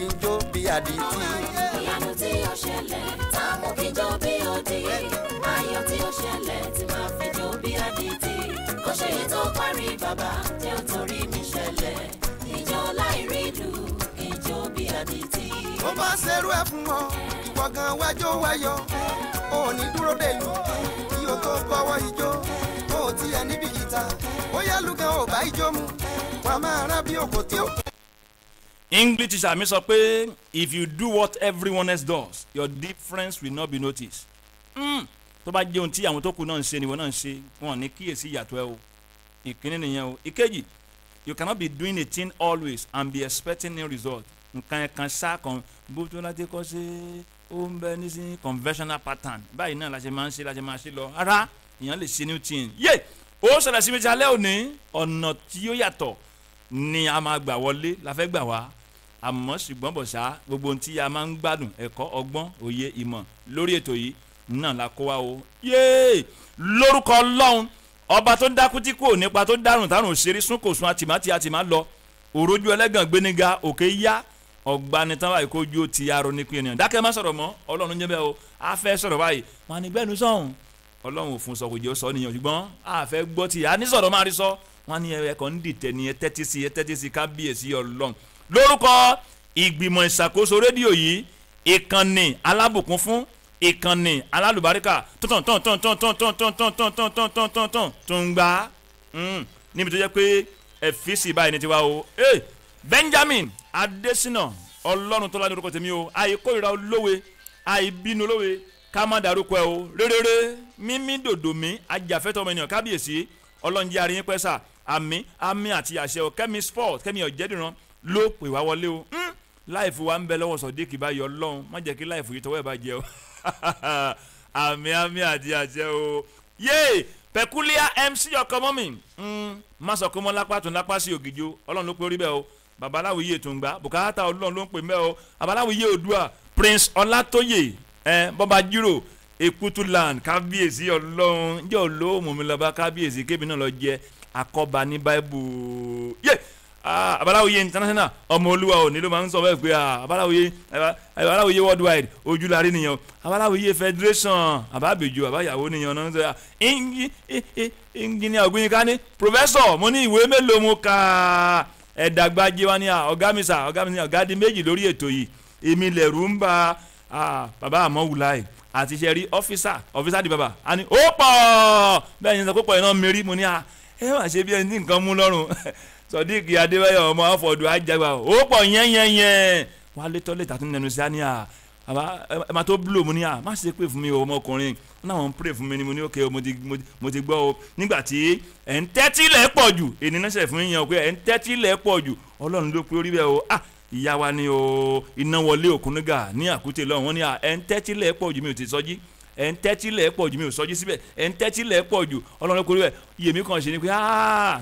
kí n jó bí àdìtì. ìyanu tí ó ṣẹlẹ̀ tá a mú kí n jó bí òdì. ayọ̀ tí ó ṣẹlẹ̀ tí máa fi jó bí àdìtì. kò ṣe é tó parí bàbá jẹ́ ó torí mi ṣẹlẹ̀. ìjọ láìrí ìlú ìjó bí àdìtì. ó bá ṣerú ẹ̀ fún ọ ìwọ gan wájó wáyọ̀ ò ní dúró dèlú kí o tó bọ́wọ́ ijó ó tiẹ̀ níbi ìta ó yá lùgán ò bá ijó mu wàá máa rán bí òkò tí ó. English teacher mi sọ pé if you do what everyone else does your difference will not be noticed. tó bá jẹ́ ohun tí àwọn tó kù náà ń ṣe ni wọ́n náà ń ṣe wọn ní kíyèsí ìyàtọ̀ ẹ o. ìkíní nìyẹn o. ìkejì you cannot be doing a thing always and be expecting a result. nǹkan ẹ̀kan ṣáà kan bó tó láti kọ́ sí ó ń bẹ ní sí conventional pattern báyìí náà la ṣe máa ń ṣe la ṣe máa ṣe lọ rárá èèyàn lè ṣe new thing. yé ó ṣẹlẹ̀ sí mi ti alẹ́ òní ọ̀nà tí ó yàtọ̀ ni a máa gbà wọlé la fẹ́ gbà wá àmọ́ ṣùgbọ́n bọ̀ṣá gbogbo ohun tí a máa ń gbádùn ẹ̀kọ́ ọgbọ́n òye ìmọ̀ lórí ètò yìí náà la kó wa o. yéé lórúkọ ọlọ́run ọba tó dákú tí kò nípa tó dárùn tárùn òṣèré sún kò sún àtìmá lọ òrojú ẹlẹ́gàn gbéniga òkè yá ọ̀gbani tán báyìí kójú ti arọ nípìn ènìyàn dákẹ́ má sọ̀rọ̀ mọ́ ọlọ́run jẹ́ bẹ́ẹ̀ o a fẹ́ sọ̀rọ̀ báyìí wọn ni gbẹ́nu sọ̀hún ọlọ́run ò fún sọ kò jẹ́ ó sọ nìyẹn ṣùgbọ́n a fẹ́ gbọ́ tí a ní sọ̀rọ̀ máa rí sọ wọn ni ẹ̀kọ́ ń dìtẹ̀ ní ẹ tẹ́tí sí kábíyèsí ọlọ́run lórúkọ ìgbìmọ̀ ìṣàkóso rédíò yìí ìkànnì alábùkún fún ìkànnì alálùbáríkà tó ń gbá níbi tó jẹ́ pé ẹ̀fíìsì báyìí ní tiwa o Benjamin Adésínà ọlọ́run tó ládùúgbò tèmi o àìkórìíra olówe àìbínú olówe ká má dárúkọ ẹ o réréré mímí dòdò mi ajàfẹ́tọ̀ ọmọ ènìyàn kábíyèsí ọlọ́njẹ́ àríyìn pẹ́sà àmì àti àṣẹ o kẹ́mi sport kẹ́mi ọ̀jẹ̀dìran ló pè wá wọlé o láìfù wa ń bẹ lọ́wọ́ Sodiq báyìí ọlọ́run má jẹ́ kí láìfù yìí tọwọ́ ẹ̀ bá jẹ o àmì àti àṣẹ o yé peculiar MC ọkọ mọ́mì má sọ kó mọ́ lápá tó lápá sí ògìjó ọlọ́run ló pé orí bẹ́ẹ̀ o babaláwo yìí ètò ń gbà bùkátà ọlọ́run ló ń pè mẹ́ o babaláwo yìí Oòduà Prince Ọlátóyè bọ́ba jírò Ekutuland kábíyèsí ọlọ́run jẹ́ olóòmù mi lọ́ba kábíyèsí kébì náà lọ jẹ akọba ní báíbù yé abalawoye international ọmọ olúwa ò ní ló máa ń sọ bẹ́ẹ̀ pé abalawoye worldwide ojúlarí nìyẹn abalawoye federation ababejo abayàwó nìyẹn náà ń sọ engineer Ògúnyínká ní professor mo ní ìwé mélòó mo kà ẹ̀dàgbàjẹ́ wa ní ọ̀gá mi sà ọ̀gá di méjì lórí ètò yìí èmi lẹ̀rù ń ba bàbá àmọ́wùláì àti iṣẹ́ rí ọ́físà di bàbá a ní ó pọ̀ bẹ́ẹ̀ ni sọ pé pọ̀ iná mérí mo ní ẹ má ṣe bí ẹni tí nǹkan mú lọ́rùn Sodiq Adébáyọ̀ ọmọ afọ̀dù ajágbá ó pọ̀ yẹ́nyẹ́nyẹ́ wọ́n á lé tọ́lẹ̀ tàtún nẹnu sí àní ẹ máa tó búlò mo ní má ṣe pé fún mi ọmọkùnrin wọn náà wọ́n ń pray fún mi ni mo ní òkè mo ti gbọ́ o nígbà tí ẹ̀ ń tẹ́tí lẹ̀ pọ̀ jù ènìyàn ṣẹ̀ fún yíyan pé ẹ̀ ń tẹ́tí lẹ̀ pọ̀ jù Ọlọ́run ló pé orí bẹ́ẹ̀ o ìyá wa ni o iná wọlé òkúnnúgà ní àkútè lọ́wọ́ wọn ní ẹ̀ ń tẹ́tí lẹ̀ pọ̀ jù mi ò ti sọ́jí ẹ̀ ń tẹ́tí lẹ̀ pọ̀ jù mi ò sọ́jí síbẹ̀ ẹ̀ ń tẹ́tí lẹ̀ pọ̀ jù Ọlọ́run ló pé orí bẹ́ẹ̀ iyèmí kan ṣe ni pé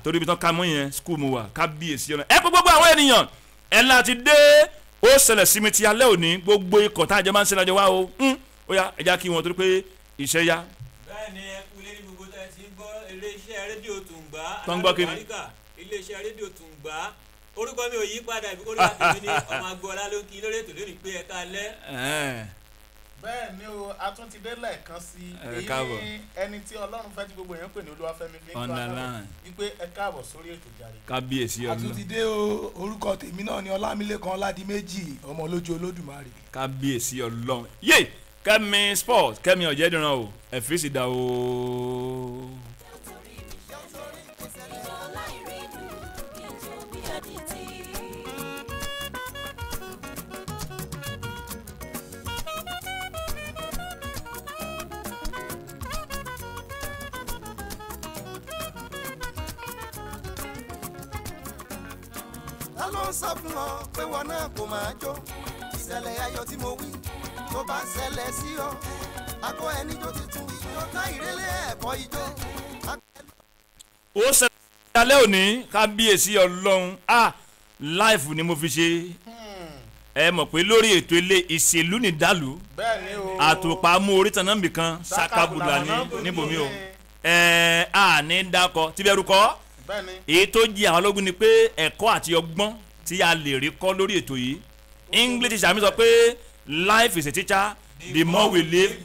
torí ibi tán ká mọ́ yẹn skul mu wà kábíyèsí ọ̀nà ẹ pé gbogbo àwọn ènìyàn ẹ̀ láti dé ó ṣẹlẹ̀ sí mi ti alẹ́ òní gbogbo ikọ̀ tá a jẹ́ máa ń ṣe lájọ wá o ó yá ẹja kí wọn torí pé iṣẹ́ yá. bẹ́ẹ̀ ni ẹ kú ilé ní gbogbo tẹ́ ti ń gbọ́ iléeṣẹ́ rédíò Tùǹgbá Tùǹgbá iléeṣẹ́ rédíò Tùǹgbá orúkọ mi ò yí padà ìbí kó ló wà tèmi ní ọmọ agboola ló ń kí lórí ètò lónìí pé ẹ káalẹ́. bẹ́ẹ̀ ni o a tún ti dé lẹ́ẹ̀kan sí èyí ní ẹni tí Ọlọ́run fẹ́ tí gbogbo èèyàn pè ní Olúwafẹ́mi fi ń tó àná wípé ẹ káàbọ̀ sórí ètò jàre. kábíyèsí ọ̀nà àtúntìdé o orúkọ tèmi náà ni Ọlámilékan Ọládìméjì ọmọ olójú Olódùmarè. kábíyèsí Ọlọ́run yé Kẹ́mi sport Kẹ́mi ọ̀jẹ̀dìran o ẹ̀fíìsì dà o. ló ń sọ fún ọ pé wọn náà kò máa jó ìṣẹ̀lẹ̀ ayọ̀ tí mo wí tó bá ṣẹlẹ̀ sí ọ akọ ẹni jó titun tó ká ìrẹ̀lẹ̀ ẹ̀kọ́ ijó. ó ṣẹlẹ̀ alẹ́ òní kábíyèsí Ọlọ́run láìfù ni mo fi ṣe ẹ mọ̀ pé lórí ètò ilé ìṣèlú ní dàlú àtùpà mú oríta náà nìkan ṣàkàbùlà níbòmí o ní dákọ tíbẹ̀rù kọ́ èyí tó jí àwọn ológun ni pé ẹ̀kọ́ àti ọgbọ́n tí a lè rí kọ́ lórí ètò yìí English teacher mi sọ pé life is a teacher the more we live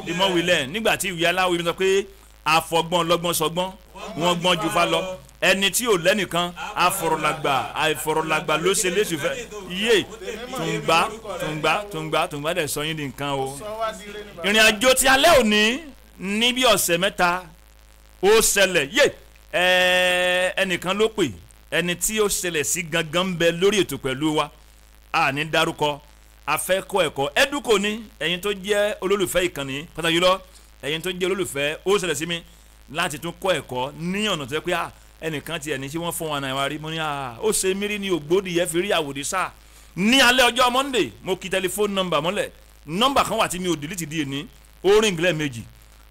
the more we learn. Nígbà tí ìwé aláwọ̀ mi sọ pé àfọgbọ́n lọ́gbọ́n sọgbọ́n wọ́n gbọ́n ju fa lọ ẹni tí ò lẹ́nìkan àìfọ̀rọ̀làgbà ló ṣe léṣù fẹ́ yé tùǹgbà dẹ̀ sọ yín di nǹkan o. ìrìn àjò tí alẹ́ òní ní bí ọ̀sẹ̀ mẹ́ta ó ṣẹlẹ̀ yé ẹnìkan ló pè ẹni tí ó ṣẹlẹ̀ sí gangan ń bẹ lórí ètò pẹ̀lú wa a ní dárúkọ afẹ́kọ̀ ẹ̀kọ́ ẹ̀dúkò ní ẹ̀yin tó jẹ́ olólùfẹ́ ìkànnì pàtàkì lọ ẹ̀yin tó jẹ́ olólùfẹ́ ó ṣẹlẹ̀ sí mi láti tún kọ́ ẹ̀kọ́ ní ọ̀nà tó yẹ pé ẹnìkan tiẹ̀ ní tí wọ́n fún wa náà wá rí mo ní ó ṣe mírí ní ògbódì yẹn fi rí àwòdì sáà ní alẹ́ ọjọ́ Monday mo kí tẹlifóònù nọ́mbà mọ́lẹ̀ nọ́mbà kan wà tí mi ò dìlítì di èní ó rìn gílẹ̀ méjì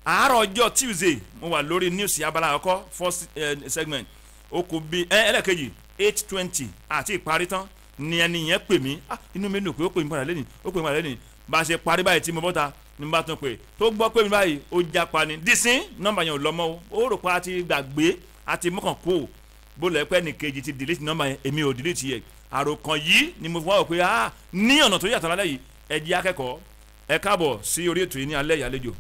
àárọ̀ ọjọ́ Tuesday mo wà lórí news abala àkọ́kọ́ first segment ó kù bí ẹlẹ́kejì 8:20 àti ìparí tán ni ẹni yẹn pè mí inú mi dùn pé ó pè mí padà lẹ́nìí bá a ṣe parí báyìí tí mo bọ́ta ní bá tún pè tó gbọ́ pé mi báyìí ó jápa ni dísín nọ́mbà yẹn ò lọ́mọ́ ó rò pé a ti gbàgbé a ti mọ́kàn kó bó lẹ́ pẹ́ nìkejì ti delete nọ́mbà yẹn èmi ò delete yẹ àròkàn yìí ni mo fọwọ́ pé ní ọ̀nà tó yàtọ̀ lálẹ́ yìí ẹ jẹ́ akẹ́kọ̀ọ́ ẹ káàbọ̀ sí orí ètò yìí ní alẹ́ ìyàlejò.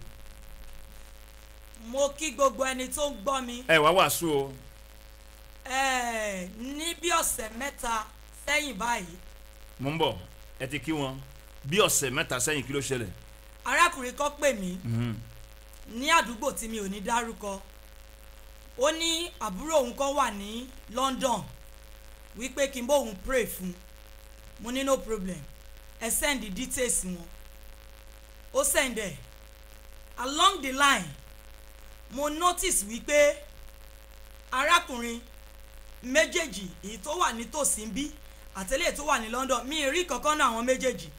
mo kí gbogbo ẹni tó ń gbọ́ mi. ẹ wá wàásù o. ní bí ọ̀sẹ̀ mẹ́ta sẹ́yìn báyìí. mo ń bọ̀ ẹ ti kí wọn bí ọ̀sẹ̀ mẹ́ta sẹ́yìn kí ló ṣẹlẹ̀. arákùnrin kan pè mí ní àdúgbò tí mi ò ní dárúkọ ó ní àbúrò òun kan wà ní London wípé kí n bóun pray fún mo ní no problem ẹ send the details wọn ó send ẹ along the line mo notice wípé arákùnrin méjèèjì èyí tó wà nítòsí ń bí àtẹlẹ́ tó wà ní London mi rí kankan náà àwọn méjèèjì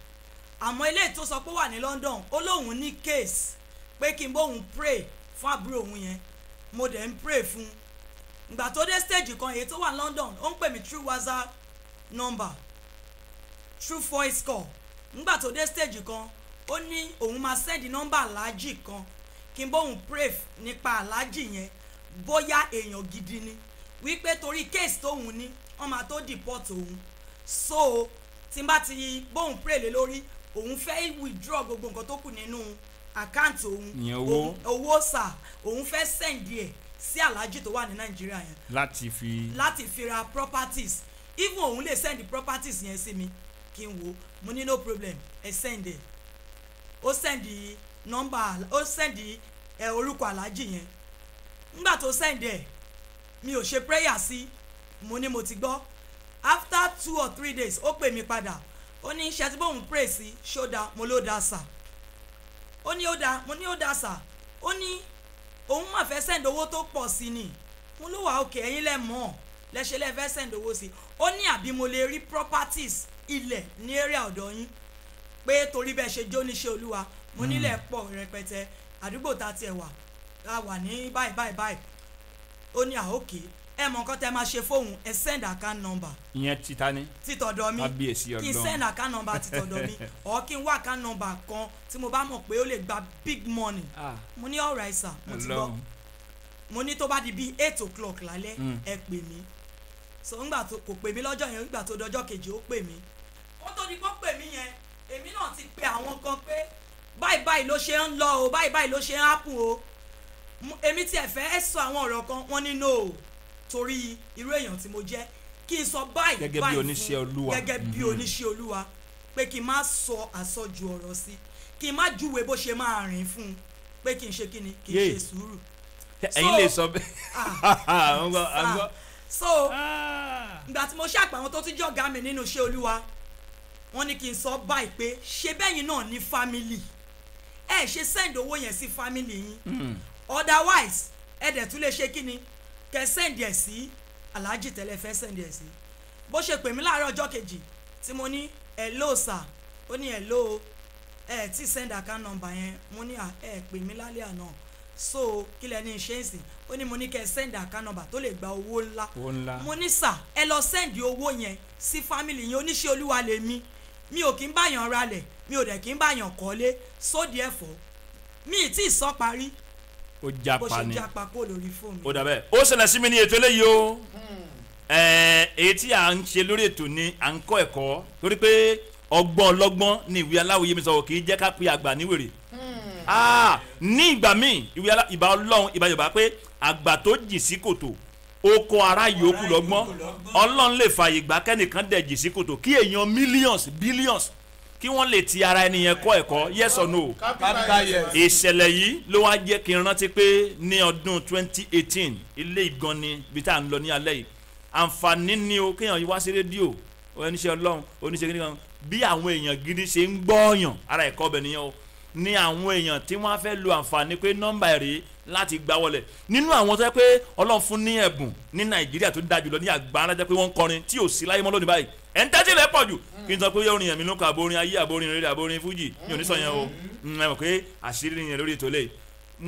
àmọ́ eléyìí tó sọ pé wà ní London ó lóun ní case pé kí n bóun pray fún àbúrò òun yẹn mo dẹ̀ ń pray fún ìgbà tó dé stage kan èyí tó wà ní London ó ń pè mí through WhatsApp number through voice call nígbà tó dé stage kan ó ní òun máa send number aláàjì kan kí n bóun pray nípa aláàjì yẹn bóyá èèyàn gidi ni wípé torí case tóun ní wọ́n máa tó deport òun so tí n bá ti bóun pray lé lórí òun fẹ́ withdraw gbogbo nǹkan tó kù nínú àkáǹtì òun owó sà òun fẹ́ send ẹ̀ sí aláàjì tó wà ní Nàìjíríà yẹn láti fi ra properties even òun lè send properties yẹn sí mi kí n wò mo ní no problem ẹ send ẹ ó send number ó send orúkọ aláàjì yẹn nígbà tó send ẹ mi ò ṣe prayer sí mo ní mo ti gbọ́ after 2 or 3 days ó pè mí padà ó ní ṣe tí bóun pray sí ṣódà mo ló dá sà ó ní ó dá mo ní ó dá sà ó ní òun máa fẹ́ send owó tó pọ̀ sí ni mo ló wà òkè ẹ̀yin lẹ́ mọ̀ lẹ́ṣẹ̀ lẹ́ fẹ́ send owó sí ó ní àbí mo lè rí properties ilẹ̀ ní area ọ̀dọ̀ yín pé torí bẹ́ẹ̀ ṣe jó níṣẹ́ olúwa mo nílẹ̀ pọ̀ rẹpẹtẹ àdúgbò tá tiẹ̀ wà ní báyìí ó ní àókè ẹ mọ nǹkan tẹ máa ṣe fóun ẹ send account number. ìyẹn ti ta ni. títọ̀dọ̀ mi kí n send account number títọ̀dọ̀ mi or kí n wá account number kan tí mo bá mọ̀ pé ó lè gba big money. mo ní all right sir mo ti gbọ́ mo ní tó bá di bíi 8 o'clock lálẹ́ ẹ pè mí so ńgbà tó kò pè mí lọ́jọ́ yẹn ńgbà tó dọjọ́ kejì ó pè mí ó tó di kó pè mí yẹn èmi náà ti pe àwọn kan pé báyìí ló ṣe ń lọ o báyìí ló ṣe ń happen o èmi tiẹ̀ fẹ́ sọ àwọn ọ̀rọ̀ kan wọ́n ní no torí irú èèyàn tí mo jẹ́ kí n sọ báyìí gẹ́gẹ́ bí oníṣẹ́ olúwa gẹ́gẹ́ bí oníṣẹ́ olúwa pé kí n má sọ àsọjù ọ̀rọ̀ sí kí n má júwe bó ṣe máa rìn fún un pé kí n ṣe kíni kí n ṣe sùúrù. ẹ̀yin lè sọ bẹ́ẹ̀. so ìgbà tí mo ṣàpà àwọn tó tún jọ̀gá mi nínú iṣẹ́ olúwa wọ́n ní kí n sọ báyìí pé ṣe bẹ́yìn náà ní family ẹ ṣe send owó yẹn sí family yín otherwise ẹ dẹ̀ tún lè ṣe kíni kẹ send ẹ̀ sí aláàjì tẹ́lẹ̀ fẹ́ send ẹ̀ sí bó ṣe pè mí láàárọ̀ ọjọ́ kejì tí mo ní hello sir ó ní hello ẹ tí send account number yẹn mo ní ẹ pè mí lálẹ́ àná so kí lẹ ní ṣe é sìn ó ní mo ní kẹ send account number tó lè gba owó ńlá mo ní sir ẹ lọ send owó yẹn sí family yẹn oníṣẹ́ olúwa lèmi mi ò kí ń báyàn ralẹ̀ mi ò dẹ̀ kí ń báyàn kọ́lé so therefore mi ì tí ì sọ parí ó japa ni bó ṣe japa kó lórí fóònù. ó dàbẹ́ ó ṣẹlẹ̀ sí mi ní ètò eléyìí o èyí tí à ń ṣe lórí ètò ni à ń kọ́ ẹ̀kọ́ torí pé ọgbọ́n ọlọ́gbọ́n ní ìwé aláwòye mi sọ̀rọ̀ kì í jẹ́ ká pe àgbà níwèrè. Ní ìgbà míì ìbá ọlọ́run ìbá yorùbá pé àgbà tó jì sí kòtò ó kọ́ ara yòókù lọ́gbọ́n. Ọlọ́run lè fààyè gbà kẹ́nìkan dẹ̀ jì sí kòtò kí èèyàn millions billions kí wọ́n lè ti ara ẹni yẹn kọ́ ẹ̀kọ́ yes or no. Ìṣẹ̀lẹ̀ yìí ló wá jẹ́ kí n rántí pé ní ọdún 2018 ilé ìgan ni bí tá à ń lọ ní alẹ́ yìí àǹfààní ni o kéèyàn wá sí rédíò oníṣẹ́ ọlọ́run oníṣẹ́ gidi kan bí àwọn èèyàn gidi ṣe ń gbọ́ọ̀yàn ara ẹ̀kọ́ ọbẹ̀ nìyẹn o ní àwọn èèyàn tí wọ́n á fẹ́ lo àǹfààní pé nọ́mbà ẹ̀rí láti gbá wọlé nínú àwọn tó yẹ pé ọlọ́run fún ní ẹ̀bùn ní nàìjíríà tó dájú lọ ní àgbáńlá jẹ́ pé wọ́n ń kọrin tí ò sí láyé mọ́ lónìí báyìí ẹ̀ ń tẹ́tí lẹ́ pọ̀ jù kí n sọ pé orin ẹ̀mí ló kọ àborin ayé àborin rere àborin fújì mi ò ní sọ yẹn o ẹ mọ̀ pé àṣírí yẹn lórí ètò lẹ́yìn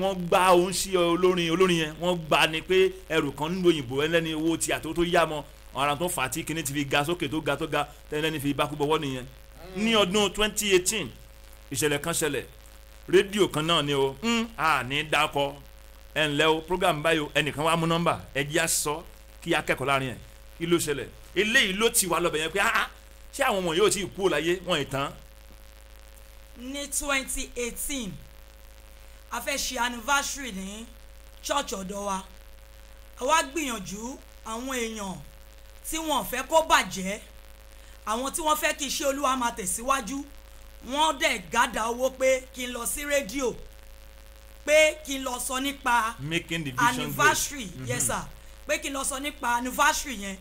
wọ́n gba òun sí olórin yẹn wọ́n gba ni pé ẹrù kan nínú òyìnbó ẹlẹ́ni owó tí àtó tó yá mọ́ ara tó fà á tí kinní ti fi ga sókè tó ga tẹ́lẹ́ni fi bákú bọ́wọ́ nìyẹn ní ọdún 2018 ìṣẹ̀lẹ̀ kan ṣẹlẹ̀ rédíò kan náà ni o ní dákọ ẹ ǹlẹ́ o program báyìí o ẹnìkan wàá mú nọ́mbà ẹ jẹ́ àṣọ kí akẹ́kọ̀ọ́ láàrin ẹ̀ kí ló ṣẹlẹ̀ eléyìí ló ti wà lọ́bẹ̀ yẹn pé ṣé àwọn ọmọ yóò ti kú láyé wọn ìtàn. ní 2018 a fẹ́ ṣe anniversary ní church ọ̀dọ̀ wa a wá gbìyànjú àwọn èèyàn tí wọ́n fẹ́ kó bàjẹ́ àwọn tí wọ́n fẹ́ kí iṣẹ́ olúwa máa tẹ̀síwájú wọ́n dẹ̀ gádà owó pé kí n lọ sí rédíò pé kí n lọ sọ nípa anniversary yes sir pé kí n lọ sọ nípa anniversary yẹn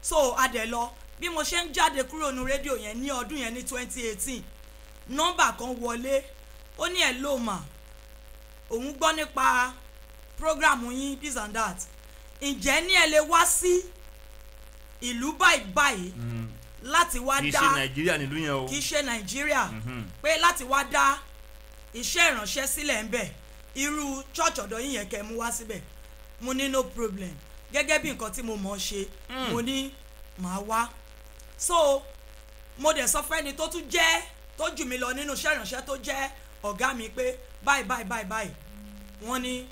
so a dẹ̀ lọ bí mo ṣe ń jáde kúrò ní rédíò yẹn ní ọdún yẹn ní 2018 nọ́mbà kan wọlé ó ní hello ma òun gbọ́ nípa program yín this and that ǹjẹ́ ní ẹ lè wá sí ìlú báyìí báyìí láti wá dá kì í ṣe nàìjíríà nílùú yẹn o kì í ṣe nàìjíríà pé láti wá dá iṣẹ́ ìránṣẹ́ sílẹ̀ ń bẹ̀ irú church ọ̀dọ̀ yín yẹn kẹ́ mú wá síbẹ̀ mo ní no problem gẹ́gẹ́ bí nǹkan tí mo mọ̀ ṣe mo ní màá wá so mo dẹ̀ sọ fẹ́ni tó tún jẹ́ tó jù mí lọ nínú iṣẹ́ ìránṣẹ́ tó jẹ́ ọ̀gá mi pé báyìí wọ́n ní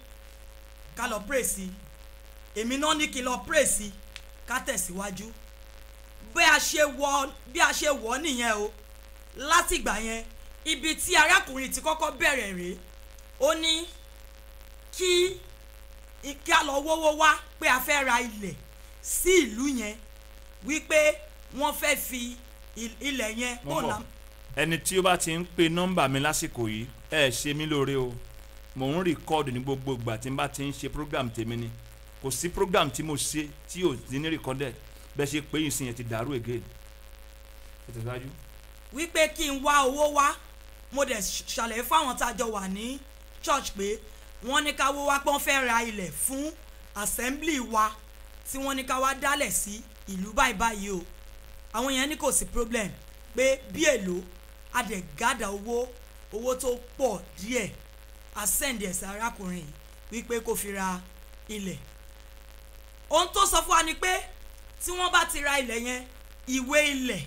ká lọ pray sí èmi náà ní kí n lọ pray sí ká tẹ̀síwájú bí a ṣe wọ̀ nìyẹn o látìgbà yẹn ibi tí arákùnrin ti kọ́kọ́ bẹ̀rẹ̀ rèé ó ní kí a lọ wówó wá pé a fẹ́ ra ilẹ̀ sí ìlú yẹn wípé wọ́n fẹ́ fi ilẹ̀ yẹn ẹni tí ó bá ti ń pe nọ́mbà mi lásìkò yìí ẹ ṣe mí lóore o mò ń rìkọ́ọ̀dù ní gbogbo ìgbà tí n bá ti ń ṣe program tèmi ni kò sí program tí mo ṣe tí ò ní rìkọ́dẹ̀ bẹ́ẹ̀ ṣe pé ìsìn yẹn ti dàrú again. wípé kí n wá owó wá mo dẹ̀ ṣàlàyé fáwọn tá a jọ wà ní church pé wọ́n ní ká wó wá pé wọ́n fẹ́ ra ilẹ̀ fún assembly wa tí wọ́n ní ká wá dálẹ̀ sí ìlú báyìí o àwọn yẹn ní kò sí problem pé bí èlò a dẹ̀ gádà owó tó pọ̀ díẹ̀ a send ẹ̀sẹ̀ arákùnrin wípé kó fi ra ilẹ̀ ohun tó sọ fún wa ni pé tí wọ́n bá ti ra ilẹ̀ yẹn ìwé ilẹ̀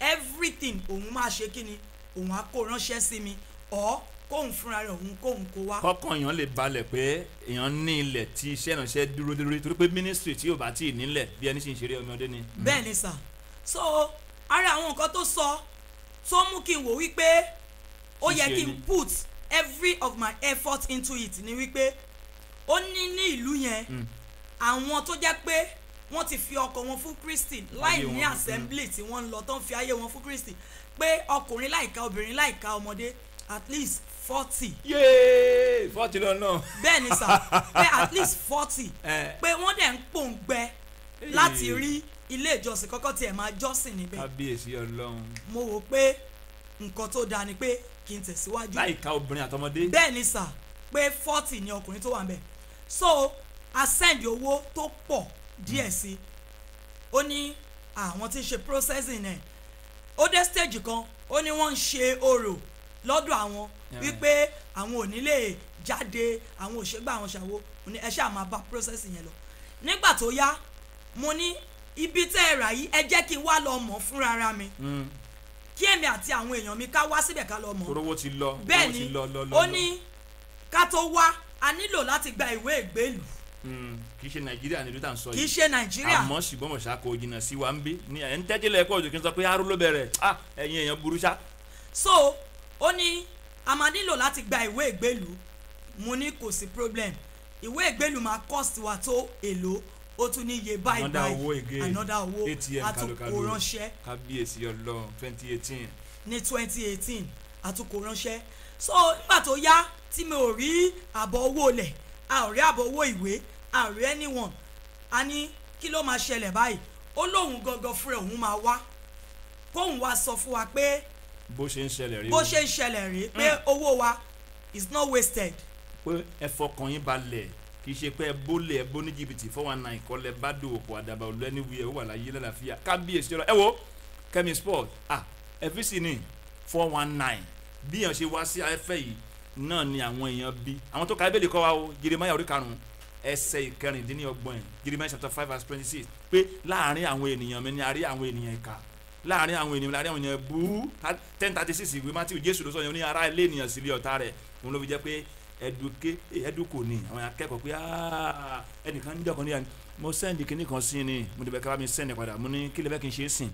everything òun máa ṣe kí ni òun á kó ránṣẹ́ sí mi ọ̀ kóun fúnra rẹ̀ òun kóun kó wá. kọ́kàn èèyàn lè balẹ̀ pé èèyàn ní ilẹ̀ tí iṣẹ́ ìránṣẹ́ dúró dé lórí torí pé ministry tí yóò bá tí ì nílẹ̀ bí ẹni sì ń ṣeré ọmọdé ni. bẹ́ẹ̀ ni sà so ara àwọn nǹkan tó sọ tó mú kí n wò wípé ó yẹ kí n put every of my effort into it ni wípé ó ní ìlú yẹn àwọn tó jẹ́ pé wọ́n ti fi ọkọ̀ wọn fún Kristi láì ní assembly tí wọ́n ń lọ tó ń fi ayé wọn fún Kristi pé ọkùnrin láìka obìnrin láìka ọmọdé at least 40. yéé 40 lọ́nà. bẹ́ẹ̀ ni sà pé at least 40 pé wọ́n dẹ̀ ń pòǹgbẹ láti rí ilé ìjọsìn kọ́kọ́ tiẹ̀ máa jọ́sìn níbẹ̀. kábíyèsí Ọlọ́run. mo wò pé nǹkan tó dáa ni pé kí n tẹ̀síwájú. láìka obìnrin àtọmọdé. bẹ́ẹ̀ ni sà pé 40 ni ọkùnrin tó wà níbẹ̀ so a send owó tó pọ̀ díẹ̀ sí ó ní àwọn tí ń ṣe processing ẹ̀ ó dé stage kan ó ní wọ́n ń ṣe orò lọ́dọ̀ àwọn wípé àwọn ò ní lè jáde àwọn òṣègbè àwọn ṣàwo ní ẹ ṣáà máa bá processing yẹn lọ nígbà tó yá mo ní ibi tẹ́ ẹ rà yìí ẹ jẹ́ kí n wá lọ mọ̀ fúnra ara mi kí èmi àti àwọn èèyàn mi ká wá síbẹ̀ ká lọ mọ̀ torówó ti lọ bẹ́ẹ̀ ni ó ní ká tó wá a nílò láti gba ìwé ìgbélùú kì í ṣe nàìjíríà nílùú tá à ń sọ yìí kì í ṣe nàìjíríà àmọ́ ṣùgbọ́n mo ṣàkó jìnnà sí wa ń bí ní ẹ̀ ń tẹ́tílẹ̀ ẹ̀kọ́ òjò kí n sọ pé arú ló bẹ̀rẹ̀ ẹ̀yin èèyàn burú ṣá. so ó ní a máa nílò láti gba ìwé ìgbélú mo ní kò sí problem ìwé ìgbélú máa cost wa tó èlò ó tún ní iye báyìí another owó àtúnkò ránṣẹ́ kábíyèsí ọlọ́run 2018 ní 2018 àtúnkò ránṣẹ́ so nígbà tó yá tí mi ò rí àbọ̀ owó lẹ̀ a ò rí àbọ̀ owó ìwé a ò rí anyone a ní kí ló máa ṣẹlẹ̀ báyìí ó lóun gangan fúnra òun máa wá kóun wá sọ fún wa pé bó ṣe ń ṣẹlẹ̀ rí pé owó wa is not wasted. pé ẹ fọkàn yín balẹ̀ kì í ṣe pé ẹ bólè ẹ bó ní jìbìtì 419 kọ́lẹ̀ bá dòwòpọ̀ àdàbà olú ẹni wíyẹ ó wà láyé lálàáfíà kábíyèsí ọ̀rọ̀ ẹ wo Kẹ́mi Sport FVC ní 419 bí èèyàn ṣe wá sí afẹ́ yìí náà ni àwọn èèyàn bí àwọn tó ka ebéèlè kọ́ wa o Jeremáyà orí karùn-ún ẹsẹ̀ ìkẹrìndínlọ́gbọ̀n Jeremáyà chapter 5 verse 26 pé láàrin àwọn ènìyàn mi ni a rí àwọn ènìyàn ìkà láàrin àwọn ènìyàn láàrin àwọn ènìyàn bú 1036 ìwé Matthew Jésù ló sọ yẹn ní ara ilé ènìyàn sí ilé ọ̀tá rẹ̀ òun ló fi jẹ́ pé ẹdùkò ni àwọn akẹ́kọ̀ọ́ pé ẹnìkan ń jọkàn ní yàrá mo sẹ́ndì kínní kan sí ni mo dẹ̀ bẹ̀ ká bá mi sẹ́ndì padà mo ní kí lè bẹ́ kí n ṣe é sìn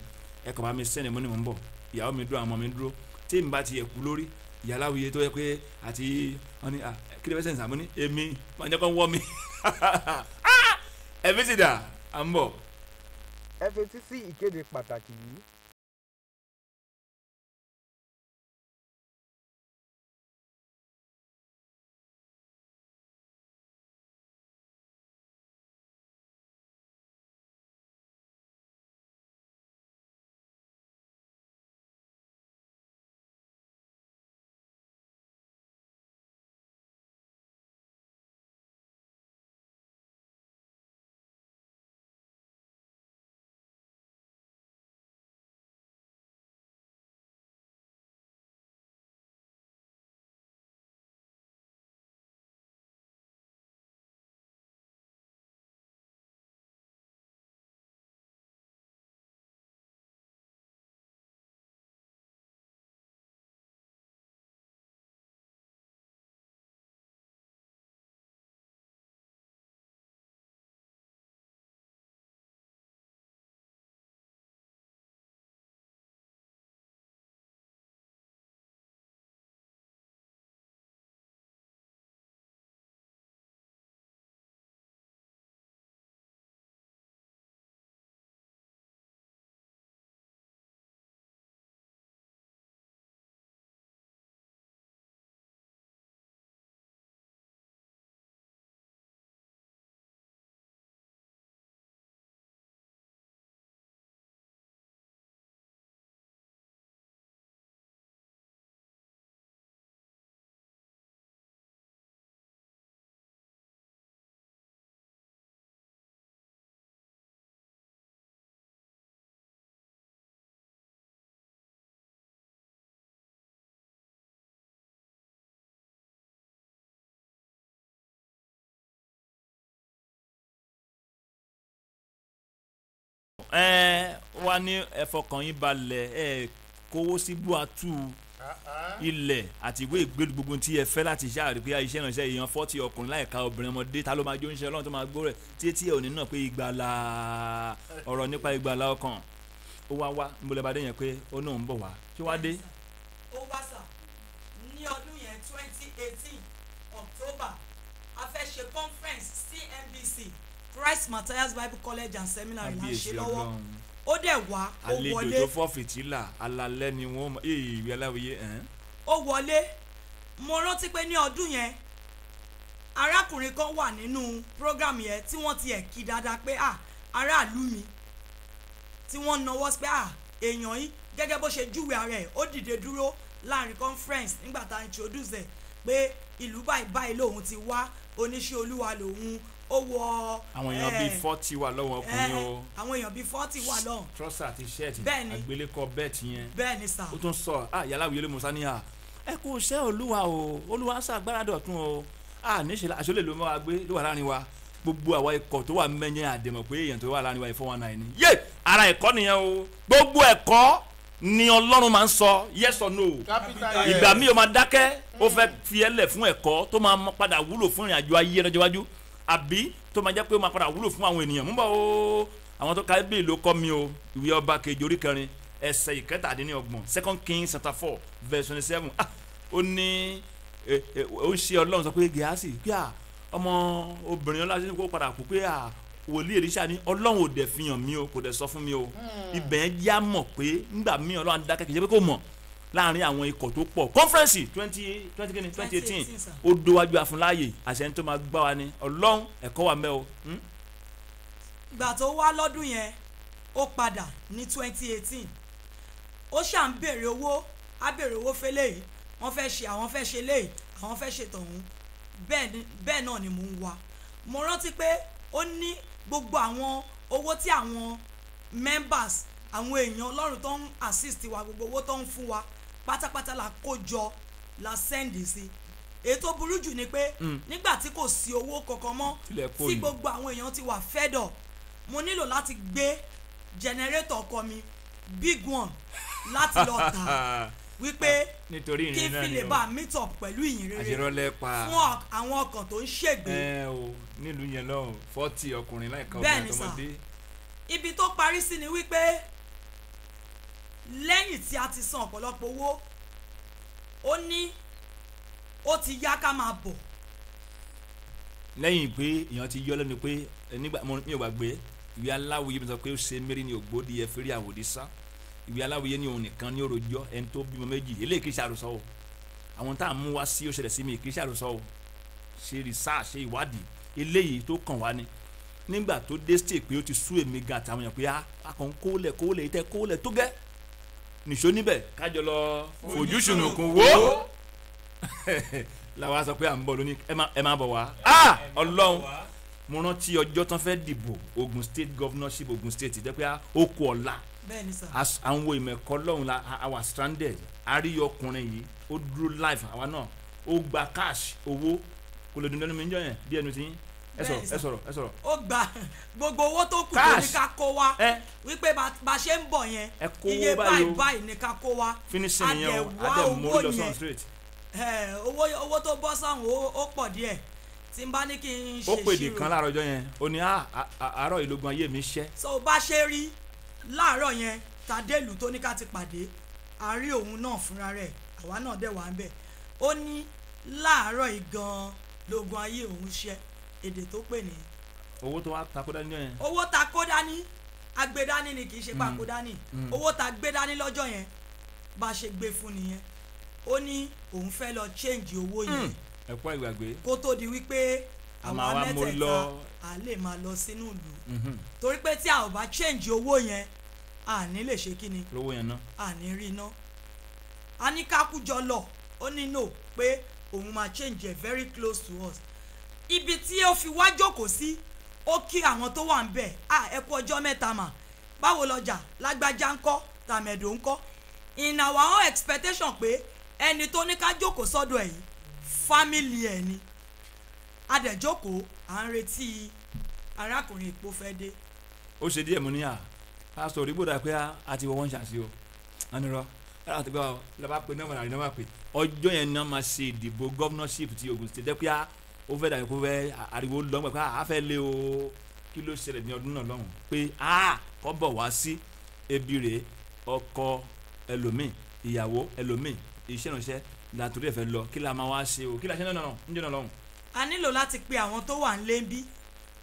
ẹ kàn bá mi sẹ́ndì mo ní mò ń bọ̀ ìyàwó mi dúró àwọn ọmọ mi dúró tí n bá ti ẹ̀kú lórí ìyàláwìyé tó yẹ pé àti wọn ní kí lè bẹ́ sẹ́ndì sàmú ní èmi máa jẹ́ kó wọ́ mi ẹ fi sì dà à ń bọ̀. ẹ fetí sí ìkéde pàtàkì yìí. wá ní ẹfọkàn yín balẹ̀ kówó sí buatu ilẹ̀ àti ìwé ìgbélú gbogbo tí ẹ fẹ́ láti ṣe àrí pé iṣẹ́ ìrànṣẹ́ èèyàn 40 ọkùnrin láìka obìnrin ọmọdé ta ló máa jó ń ṣe ọlọ́run tó máa gbó rẹ̀ tí etí ẹ̀ ò ní náà pé ìgbàlà ọ̀rọ̀ nípa ìgbàlà ọkàn ó wá ń bolẹ̀ bá dé yẹn pé ó náà ń bọ̀ wá tí wá dé. ó wá sà ní ọdún yẹn 2018 October a fẹ́ ṣe conference CMBC Christ Matthias Bible College and Seminary là ń ṣe lọ́wọ́ ó dẹ̀ wá ó wọlé àlejò tó fọ́ fìtílà alalẹ́ ni wọ́n ìwé aláwìyé ó wọlé mo rántí pé ní ọdún yẹn arákùnrin kan wà nínú program yẹn tí wọ́n ti ẹ̀ kí dáadáa pé aráàlú mi tí wọ́n nawọ́ pé èèyàn yìí gẹ́gẹ́ bó ṣe júwe ara ẹ̀ ó dìde dúró láàrin conference nígbà tá a introduce ẹ̀ pé ìlú báyìí báyìí lòun ti wá oníṣẹ́ olúwa lòun ó wọ. àwọn èèyàn bíi 40 wà lọ́wọ́ ọkùnrin o. àwọn èèyàn bíi 40 wà lọ́wọ́. trọ́sà àti ṣẹ́ẹ̀tì àgbélékọ bẹ́ẹ̀tì yẹn. bẹ́ẹ̀ni sà. ó tún sọ yàrá wíyé ló mọ̀ sáníyà ẹ kú iṣẹ́ olúwa o olúwa ṣàgbára dọ̀tún o níṣẹ́ àṣọlẹ̀ ló máa gbé ló wà láàrin wa gbogbo àwa ikọ̀ tó wà mẹ́yẹn àdèmọ̀ pé èèyàn tó wà láàrin wa 419 ni. yé ara ẹ̀kọ́ nìyẹn o gbogbo ẹ̀kọ́ ni ọlọ́run máa ń sọ yes or no ìgbà míì ó máa dákẹ́ ó fẹ́ fi ẹlẹ̀ fún ẹ̀kọ́ tó máa padà wúlò fún ìrìnàjò ayé lọ́jọ́ iwájú àbí tó máa jẹ́ pé ó máa padà wúlò fún àwọn ènìyàn mú bọ̀ o àwọn tó ka bíbélì ló kọ́ mi o ìwé ọba kejì orí kẹrin ẹsẹ̀ ìkẹtàdínlọ́gbọ̀n 2 Kings chapter 4 verse 27 ó ní ó ń ṣe ọlọ́run sọ pé Gíhásì pé ọmọ obìnrin ọlọ́run kó padà kú pé wòlíì Èlíṣà ní ọlọ́run ò dẹ̀ fi hàn mí o kò dẹ̀ sọ fún mi o ibẹ̀ yẹn já mọ̀ pé nígbà míì ọlọ́run dákẹ́ kì í ṣe pé kò mọ̀ láàrin àwọn ikọ̀ tó pọ̀ conference 2018 ó dówájú afúnláyè àṣẹ tó máa gbá wa ní ọlọ́run ẹ̀kọ́ wa mẹ́ o. ìgbà tó wá lọ́dún yẹn ó padà ní 2018 ó ṣà ń béèrè owó á béèrè owó fẹ́lẹ́ yìí wọ́n fẹ́ ṣe àwọn fẹ́ ṣe léyìí àwọn fẹ́ ṣe tọ̀hún bẹ́ẹ̀ náà ni mò ń wá mo rántí pé ó ní gbogbo àwọn owó tí àwọn members àwọn èèyàn ọlọ́run tó ń assist wa gbogbo owó tó ń fún wa pátápátá la kó jọ la sẹ́ndì sí èyí tó burú jù ni pé nígbà tí kò sí owó kankan mọ́ tí gbogbo àwọn èèyàn ti wà fed up mo nílò láti gbé generator ọkọ mi big one láti lọ tà wípé kí n fi lè bá meet up pẹ̀lú ìyìn rere fún àwọn ọkàn tó ń ṣègbè. nílùú yẹn lọ́hùn 40 ọkùnrin láìka ọmọdé ọmọdé. ibi tó parí sí ni wípé lẹ́yìn tí a ti san ọ̀pọ̀lọpọ̀ owó ó ní ó ti yá ká máa bọ̀. lẹ́yìn pé èèyàn ti yọ lẹ́nu pé nígbà mi ò gbàgbé ìwé aláwòye mi sọ pé ó ṣe mẹ́rin ní ògbódì ẹ̀ fẹ́rẹ́ àwòdì sá ìwé aláwòye ní òun nìkan ní òròjọ́ ẹni tó bímọ méjì eléyìí kì í ṣàròsọ o àwọn tá à ń mú wá sí ó ṣẹlẹ̀ sí mi kì í ṣàròsọ o ṣe research ṣe ìwádìí eléyìí tó kàn wá ni nígbà tó dé stage pé ó ti sú èmi gan àtàwọn èèyàn pé a kàn kólẹ̀ ìtẹ́ kólẹ̀ tó gẹ́ nìṣó níbẹ̀ kájọ lọ fojú sunùkùn wò làwa sọ pé à ń bọ̀ lónìí ẹ má bọ̀ wá ọlọ́run mo rántí ọjọ́ tán fẹ́ dìbò Ogun State governorship Ogun State jẹ́ pé ó kú ọ̀la àwọn wo ìmẹ̀kọ́ lọ́hùn la àwa stranded àríyọ ọkùnrin yìí ó dúró live àwa náà ó gba cash owó kò lè dùn lẹ́nu mi ń jọ yẹn bí ẹnu ti yín ẹ sọ̀rọ̀. ó gba gbogbo owó tó kù tó ní ká kó wa wípé bá ṣe ń bọ̀ yẹn iye báyìí ní ká kó wa àdẹ̀wá owó yẹn owó tó bọ́ sáwọn ó pọ̀ díẹ̀ tí n bá ní kí n ṣe ṣírò. ó pèdè kan láàárọ̀ ọjọ́ yẹn ó ní àárọ̀ ìlógun ayé mi ṣẹ́. so bá ṣe rí láàárọ̀ yẹn tàdélù tó ní ká ti pàdé àárí òun náà fúnra rẹ̀ àwa náà dẹ̀ wà ń bẹ̀ ó ní láàárọ̀ yìí gan-an lógun ayé òun ṣẹ́ èdè tó pè ní. owó tó wá takó dání yẹn. owó takó dání agbédání ni kì í ṣe pàkó dání owó ta gbé dání lọ́jọ́ yẹn bá ṣe gbé fún nìyẹn ó ní òun fẹ́ lọ change owó yẹn ẹ̀kọ́ ìgbàgbé kó tó di wípé àwọn mẹ́tẹ̀ẹ̀ta à lè máa lọ sínú ìlú torí pé tí a ò bá change owó yẹn à ní lè ṣe kí ni lówó yẹn ná à ní rí iná a ní kákújọ lọ ó ní no pé òun máa change it very close to us ibi tí ó fi wá jókòó sí ó kí àwọn tó wà ń bẹ̀ ẹ kú ọjọ́ mẹ́ta mà báwo lọ́jà lágbájá ńkọ́ tàmẹ̀dò ńkọ́ in our own expectation pé ẹni tó ní ká jókòó sọ́dọ̀ ẹ̀ yìí fámìlì ẹ̀ ni adẹ̀jókòó à ń retí arákùnrin ìpò fẹ́ dé. ó ṣe díẹ̀ mú ní pásítọ̀ òdìgbòdà pé a ti wọ wọ́n ṣàṣì o ànírọ̀ ẹ̀rọ àti gbọ́ lọ́ba pé náà wọ̀nyí náà wà pé ọjọ́ yẹn náà máa ṣe ìdìbò governorship ti Ogun State dẹ́pẹ́ ó fẹ́ dàbí kó fẹ́ ariwo lọ́gbọ̀n pé a fẹ́ lé o kí ló ṣẹlẹ̀ ní ọdún náà lọ́hùn pé kọ́ bọ̀ wá sí ebi rè ọkọ ẹlòmíì ìyàwó ẹlòmíì iṣẹ́ ìránṣẹ́ látòrí ẹ̀fẹ́ lọ kí la máa wá ṣe o kí la ṣe náà ń jẹ́ náà lọ́hùn. a nílò láti pe àwọn tó wà ń lé bí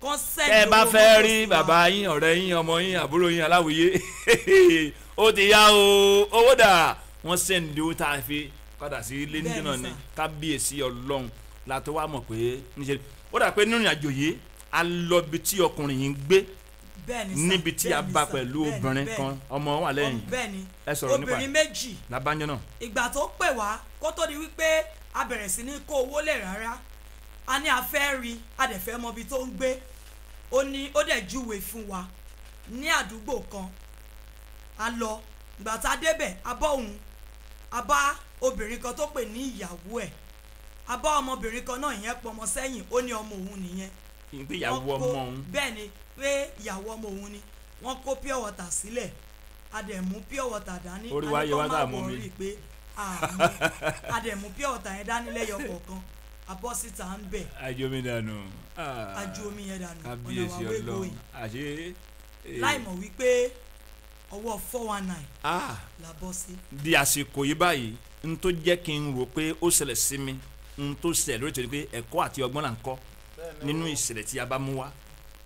kán sẹ́ẹ̀dì owó. ẹ bá fẹ́ rí bàbá yín ọ̀rẹ́ yín ọmọ yín àbúrò yín aláwìyé ó ti yá o owó dà wọ́n sẹ́ẹ̀dì owó tá a fi padà sí ilé níjẹ́ náà ní kábíyèsí ọlọ́run la tó wá mọ̀ pé níṣẹ́ ó dà pé nínú ìrìnàjò yìí a lọ bí tí ọkùnrin yìí ń gbé níbi tí a bá pẹ̀lú obìnrin kan ọmọ wà lẹ́yìn ẹ sọ̀rọ̀ nípa obìnrin méjì lábánjọ́ náà. ìgbà tó pè wá kó tó di wípé a bẹ̀rẹ̀ sí ní kó owó lẹ̀ rárá a ní a fẹ́ rí a dẹ̀ fẹ́ mọ ibi tó ń gbé ó dẹ̀ júwe fún wa ní àdúgbò kan a lọ ìgbà tá a débẹ̀ a bá obìnrin kan tó pè ní ìyàwó ẹ̀ a bá ọmọbìnrin kan náà ìyẹn pọmọ sẹ́yìn ó ní ọmọ òun nìyẹn. ìgbéyàwó ọmọ òun. bẹ́ẹ̀ ni pé ìyàwó ọmọ òun ni wọ́n kó pure water sílẹ̀ a dẹ̀ mú pure water dání orí wa yẹ wá dà mú mi a dẹ̀ mú pure water yẹn dání lẹ́yọ kọ̀ọ̀kan abọ́síta ń bẹ̀. ajo mi dànù. ajo mi yẹn dànù. kábíyèsí Ọlọ́run àṣé. láìmọ̀ wípé ọwọ́ 419 la bọ́ sí. di àsìkò yìí báyìí n tó jẹ́ kí n rò pé ó ṣẹlẹ̀ sí mi n tó ṣẹlẹ̀ lórí ìtòrí pé ẹ̀kọ́ àti ọgbọ́n là ń kọ́ nínú ìṣẹ̀lẹ̀ tí a bá mú wá